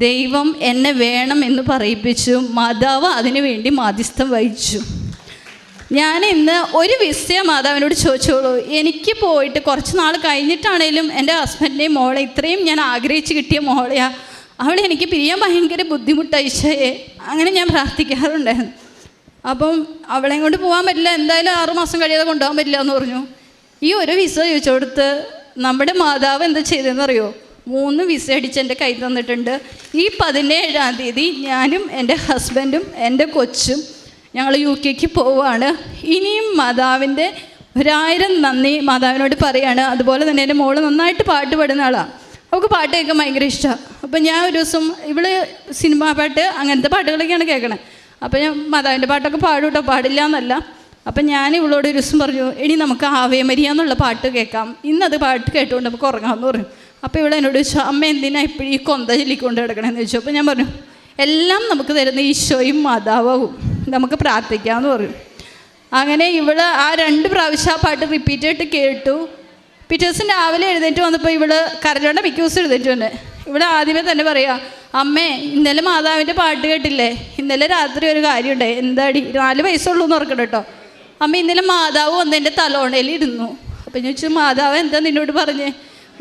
ദൈവം എന്നെ വേണം എന്ന് പറയിപ്പിച്ചു. മാതാവ് അതിനു വേണ്ടി മാധ്യസ്ഥം വഹിച്ചു. ഞാൻ ഇന്ന് ഒരു വിസയ മാതാവിനോട് ചോദിച്ചോളൂ. എനിക്ക് പോയിട്ട് കുറച്ച് നാൾ കഴിഞ്ഞിട്ടാണേലും എൻ്റെ ഹസ്ബൻഡിൻ്റെയും മോളെ, ഇത്രയും ഞാൻ ആഗ്രഹിച്ച് കിട്ടിയ മോളെയാണ്, അവളെ എനിക്ക് പിരിയാൻ ഭയങ്കര ബുദ്ധിമുട്ടായി ഈശോയെ. അങ്ങനെ ഞാൻ പ്രാർത്ഥിക്കാറുണ്ടായിരുന്നു. അപ്പം അവളെയും കൊണ്ട് പോകാൻ പറ്റില്ല, എന്തായാലും 6 മാസം കഴിയാതെ കൊണ്ടുപോകാൻ പറ്റില്ല എന്ന് പറഞ്ഞു. ഈ ഒരു വിസ ചോദിച്ചു കൊടുത്ത് നമ്മുടെ മാതാവ് എന്താ ചെയ്തതെന്നറിയോ? 3 വിസ അടിച്ച് എൻ്റെ കയ്യിൽ തന്നിട്ടുണ്ട്. ഈ 17-ാം തീയതി ഞാനും എൻ്റെ ഹസ്ബൻഡും എൻ്റെ കൊച്ചും ഞങ്ങൾ UK പോവുകയാണ്. ഇനിയും മാതാവിൻ്റെ 1000 നന്ദി മാതാവിനോട് പറയുകയാണ്. അതുപോലെ തന്നെ എൻ്റെ മോള് നന്നായിട്ട് പാട്ട് പാടുന്ന ആളാണ്. അവൾക്ക് പാട്ട് കേൾക്കാൻ ഭയങ്കര ഇഷ്ടമാണ്. അപ്പം ഞാൻ ഒരു ദിവസം ഇവള് സിനിമാ പാട്ട് അങ്ങനത്തെ പാട്ടുകളൊക്കെയാണ് കേൾക്കണത്. അപ്പം ഞാൻ മാതാവിൻ്റെ പാട്ടൊക്കെ പാടും കേട്ടോ, പാടില്ല എന്നല്ല. അപ്പം ഞാൻ ഇവളോട് ഒരു ദിവസം പറഞ്ഞു, എടി നമുക്ക് ആവേ മരിയ എന്നുള്ള പാട്ട് കേൾക്കാം, ഇന്നത് പാട്ട് കേട്ടുകൊണ്ട് നമുക്ക് ഉറങ്ങാമെന്ന് പറഞ്ഞു. അപ്പോൾ ഇവിടെ എന്നോട് ചോദിച്ചു, അമ്മ എന്തിനാ ഇപ്പോഴും ഈ കൊന്ത ചൊല്ലിക്കൊണ്ട് കിടക്കണമെന്ന് ചോദിച്ചു. അപ്പോൾ ഞാൻ പറഞ്ഞു, എല്ലാം നമുക്ക് തരുന്ന ഈശോയും മാതാവും, നമുക്ക് പ്രാർത്ഥിക്കാമെന്ന് പറഞ്ഞു. അങ്ങനെ ഇവള് ആ 2 പ്രാവശ്യം ആ പാട്ട് റിപ്പീറ്റ് ആയിട്ട് കേട്ടു. പിറ്റേ ദിവസം രാവിലെ എഴുന്നേറ്റ് വന്നപ്പോൾ ഇവള് കരഞ്ഞോണ്ട മിക്ക ദിവസം എഴുന്നേറ്റ് വന്നെ. ഇവിടെ ആദ്യമേ തന്നെ പറയാം, അമ്മേ ഇന്നലെ മാതാവിൻ്റെ പാട്ട് കേട്ടില്ലേ, ഇന്നലെ രാത്രി ഒരു കാര്യമുണ്ടേ, എന്താടി 4 വയസ്സുള്ളൂ എന്ന് ഓർക്കണം കേട്ടോ. അമ്മ ഇന്നലെ മാതാവ് വന്ന് എൻ്റെ തലോണയിൽ ഇരുന്നു. അപ്പം ഞാൻ ചോദിച്ചു, മാതാവ് എന്താ നിന്നോട് പറഞ്ഞേ?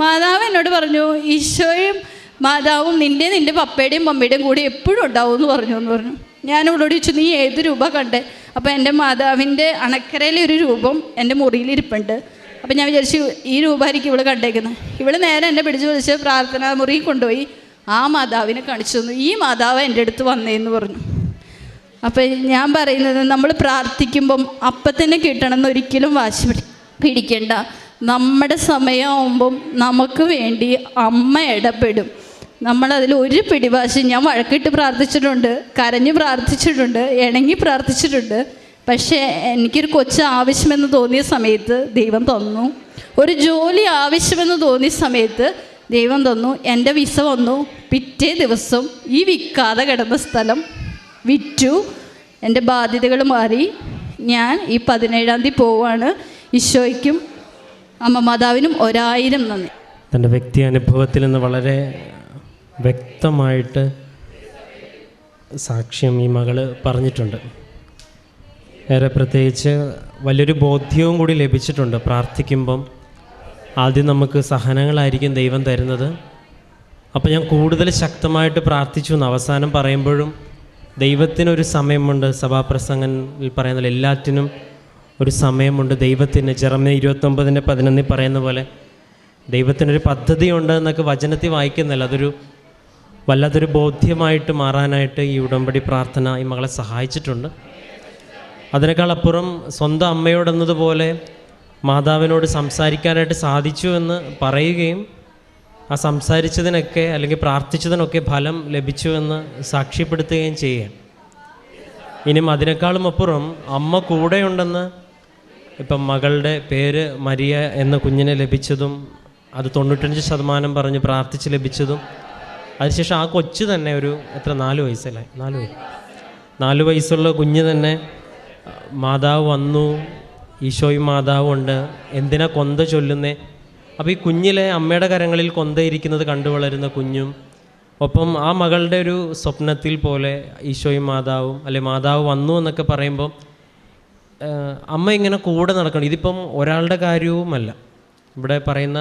മാതാവ് എന്നോട് പറഞ്ഞു, ഈശോയും മാതാവും നിൻ്റെ പപ്പയുടെയും മമ്മിയുടെയും കൂടെ എപ്പോഴും ഉണ്ടാവും എന്ന് പറഞ്ഞു. ഞാൻ ഇവളോട് ചോദിച്ചു, നീ ഏത് രൂപ കണ്ടേ? അപ്പോൾ എൻ്റെ മാതാവിൻ്റെ അണക്കരയിലെ ഒരു രൂപം എൻ്റെ മുറിയിലിരിപ്പുണ്ട്. അപ്പം ഞാൻ വിചാരിച്ചു ഈ രൂപമായിരിക്കും ഇവള് കണ്ടേക്കുന്നത്. ഇവള് നേരെ എന്നെ പിടിച്ച് വിളിച്ച് പ്രാർത്ഥനാ മുറിയിൽ കൊണ്ടുപോയി ആ മാതാവിനെ കാണിച്ചു തന്നു. ഈ മാതാവ് എൻ്റെ അടുത്ത് വന്നേന്ന് പറഞ്ഞു. അപ്പം ഞാൻ പറയുന്നത്, നമ്മൾ പ്രാർത്ഥിക്കുമ്പം അപ്പം തന്നെ കിട്ടണമെന്ന് ഒരിക്കലും വാശി പിടിക്കേണ്ട. നമ്മുടെ സമയമാകുമ്പം നമുക്ക് വേണ്ടി അമ്മ ഇടപെടും. നമ്മളതിൽ ഒരു പിടിവാശി, ഞാൻ വഴക്കിട്ട് പ്രാർത്ഥിച്ചിട്ടുണ്ട്, കരഞ്ഞ് പ്രാർത്ഥിച്ചിട്ടുണ്ട്, ഇണങ്ങി പ്രാർത്ഥിച്ചിട്ടുണ്ട്. പക്ഷേ എനിക്കൊരു കൊച്ച് ആവശ്യമെന്ന് തോന്നിയ സമയത്ത് ദൈവം തന്നു. ഒരു ജോലി ആവശ്യമെന്ന് തോന്നിയ സമയത്ത് ദൈവം തന്നു. എൻ്റെ വിസ വന്നു. പിറ്റേ ദിവസം ഈ വിൽക്കാതെ കിടന്ന സ്ഥലം വിറ്റു. എൻ്റെ ബാധ്യതകൾ മാറി. ഞാൻ ഈ 17-ാം തീയതി പോവുകയാണ്. ഈശോയ്ക്കും അമ്മ മാതാവിനും 1000 നന്ദി. തൻ്റെ വ്യക്തി അനുഭവത്തിൽ നിന്ന് വളരെ വ്യക്തമായിട്ട് സാക്ഷ്യം ഈ മകള് പറഞ്ഞിട്ടുണ്ട്. ഏറെ പ്രത്യേകിച്ച് വലിയൊരു ബോധ്യവും കൂടി ലഭിച്ചിട്ടുണ്ട്. പ്രാർത്ഥിക്കുമ്പം ആദ്യം നമുക്ക് സഹനങ്ങളായിരിക്കും ദൈവം തരുന്നത്. അപ്പോൾ ഞാൻ കൂടുതൽ ശക്തമായിട്ട് പ്രാർത്ഥിച്ചു എന്ന് അവസാനം പറയുമ്പോഴും ദൈവത്തിനൊരു സമയമുണ്ട്. സഭാപ്രസംഗത്തിൽ പറയുന്ന എല്ലാറ്റിനും ഒരു സമയമുണ്ട്. ദൈവത്തിന് ജെറമ്യ 29:11 പറയുന്ന പോലെ ദൈവത്തിനൊരു പദ്ധതിയുണ്ട് എന്നൊക്കെ വചനത്തിൽ വായിക്കുന്നില്ല. അതൊരു വല്ലാത്തൊരു ബോധ്യമായിട്ട് മാറാനായിട്ട് ഈ ഉടമ്പടി പ്രാർത്ഥന ഈ മകളെ സഹായിച്ചിട്ടുണ്ട്. അതിനേക്കാൾ അപ്പുറം സ്വന്തം അമ്മയോടെന്നതുപോലെ മാതാവിനോട് സംസാരിക്കാനായിട്ട് സാധിച്ചു എന്ന് പറയുകയും ആ സംസാരിച്ചതിനൊക്കെ അല്ലെങ്കിൽ പ്രാർത്ഥിച്ചതിനൊക്കെ ഫലം ലഭിച്ചു എന്ന് സാക്ഷ്യപ്പെടുത്തുകയും ചെയ്യുകയാണ്. ഇനിയും അതിനേക്കാളും അപ്പുറം അമ്മ കൂടെയുണ്ടെന്ന്, ഇപ്പം മകളുടെ പേര് മരിയ എന്ന കുഞ്ഞിനെ ലഭിച്ചതും അത് 95% പറഞ്ഞ് പ്രാർത്ഥിച്ച് ലഭിച്ചതും, അതിനുശേഷം ആ കൊച്ച് തന്നെ ഒരു 4 വയസ്സല്ലേ, 4 വയസ്സുള്ള കുഞ്ഞ് തന്നെ മാതാവ് വന്നു, ഈശോയും മാതാവും ഉണ്ട്, എന്തിനാ കൊന്ത ചൊല്ലുന്നേ? അപ്പോൾ ഈ കുഞ്ഞിലെ അമ്മയുടെ കരങ്ങളിൽ കൊന്തയിരിക്കുന്നത് കണ്ടു വളരുന്ന കുഞ്ഞും, ഒപ്പം ആ മകളുടെ ഒരു സ്വപ്നത്തിൽ പോലെ ഈശോയും മാതാവും അല്ലെ മാതാവ് വന്നു എന്നൊക്കെ പറയുമ്പോൾ അമ്മ ഇങ്ങനെ കൂടെ നടക്കണം. ഇതിപ്പം ഒരാളുടെ കാര്യവുമല്ല. ഇവിടെ പറയുന്ന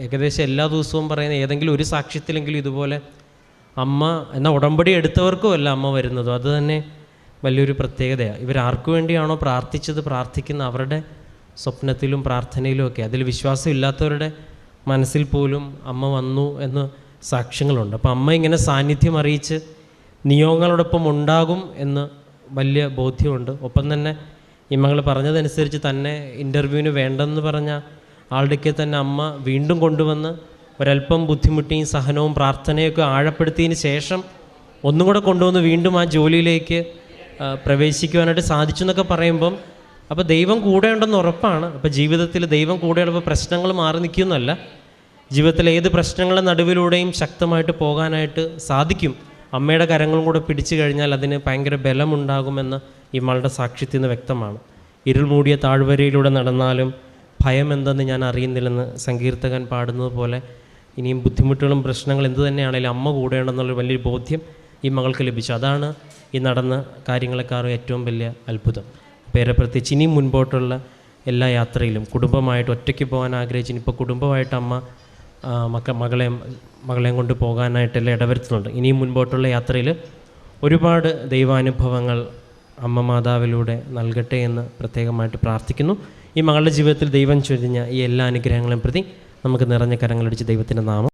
ഏകദേശം എല്ലാ ദിവസവും പറയുന്ന ഏതെങ്കിലും ഒരു സാക്ഷ്യത്തിലെങ്കിലും ഇതുപോലെ അമ്മ എന്ന ഉടമ്പടി എടുത്തവർക്കുമല്ല അമ്മ വരുന്നതും. അത് തന്നെ വലിയൊരു പ്രത്യേകതയാണ്. ഇവരാർക്കു വേണ്ടിയാണോ പ്രാർത്ഥിച്ചത്, പ്രാർത്ഥിക്കുന്ന അവരുടെ സ്വപ്നത്തിലും പ്രാർത്ഥനയിലും ഒക്കെ, അതിൽ വിശ്വാസം ഇല്ലാത്തവരുടെ മനസ്സിൽ പോലും അമ്മ വന്നു എന്ന് സാക്ഷ്യങ്ങളുണ്ട്. അപ്പോൾ അമ്മ ഇങ്ങനെ സാന്നിധ്യം അറിയിച്ച് നിയോഗങ്ങളോടൊപ്പം ഉണ്ടാകും എന്ന് വലിയ ബോധ്യമുണ്ട്. ഒപ്പം തന്നെ ഈ മകൾ പറഞ്ഞതനുസരിച്ച് തന്നെ ഇൻ്റർവ്യൂവിന് വേണ്ടെന്ന് പറഞ്ഞ ആളുടെയൊക്കെ തന്നെ അമ്മ വീണ്ടും കൊണ്ടുവന്ന് ഒരല്പം ബുദ്ധിമുട്ടിയും സഹനവും പ്രാർത്ഥനയൊക്കെ ആഴപ്പെടുത്തിയതിന് ശേഷം ഒന്നും കൂടെ കൊണ്ടുവന്ന് വീണ്ടും ആ ജോലിയിലേക്ക് പ്രവേശിക്കുവാനായിട്ട് സാധിച്ചു എന്നൊക്കെ പറയുമ്പം അപ്പോൾ ദൈവം കൂടെ ഉണ്ടെന്ന് ഉറപ്പാണ്. അപ്പോൾ ജീവിതത്തിൽ ദൈവം കൂടെയുള്ളപ്പോൾ പ്രശ്നങ്ങൾ മാറി നിൽക്കുന്നല്ല, ജീവിതത്തിലെ ഏത് പ്രശ്നങ്ങളുടെ നടുവിലൂടെയും ശക്തമായിട്ട് പോകാനായിട്ട് സാധിക്കും. അമ്മയുടെ കരങ്ങളും കൂടെ പിടിച്ചു കഴിഞ്ഞാൽ അതിന് ഭയങ്കര ബലമുണ്ടാകുമെന്ന് ഈ മകളുടെ സാക്ഷ്യത്തിൽ നിന്ന് വ്യക്തമാണ്. ഇരുൾ മൂടിയ താഴ്വരയിലൂടെ നടന്നാലും ഭയം എന്തെന്ന് ഞാൻ അറിയുന്നില്ലെന്ന് സങ്കീർത്തകൻ പാടുന്നത് പോലെ ഇനിയും ബുദ്ധിമുട്ടുകളും പ്രശ്നങ്ങളും എന്ത് തന്നെയാണെങ്കിലും അമ്മ കൂടെയുണ്ടെന്നുള്ളൊരു വലിയൊരു ബോധ്യം ഈ മകൾക്ക് ലഭിച്ചു. അതാണ് ഈ നടന്ന കാര്യങ്ങളെക്കാളും ഏറ്റവും വലിയ അത്ഭുതം. പേരെ പ്രത്യേകിച്ച് ഇനിയും മുൻപോട്ടുള്ള എല്ലാ യാത്രയിലും കുടുംബമായിട്ട് ഒറ്റയ്ക്ക് പോകാൻ ആഗ്രഹിച്ചു. ഇനിയിപ്പോൾ കുടുംബമായിട്ട് അമ്മ മകളെയും കൊണ്ട് പോകാനായിട്ടെല്ലാം ഇടവരുത്തുന്നുണ്ട്. ഇനിയും മുൻപോട്ടുള്ള യാത്രയിൽ ഒരുപാട് ദൈവാനുഭവങ്ങൾ അമ്മ മാതാവിലൂടെ നൽകട്ടെ എന്ന് പ്രത്യേകമായിട്ട് പ്രാർത്ഥിക്കുന്നു. ഈ മകളുടെ ജീവിതത്തിൽ ദൈവം ചൊരിഞ്ഞ ഈ എല്ലാ അനുഗ്രഹങ്ങളെയും പ്രതി നമുക്ക് നിറഞ്ഞ കരങ്ങളടിച്ച് ദൈവത്തിൻ്റെ നാമം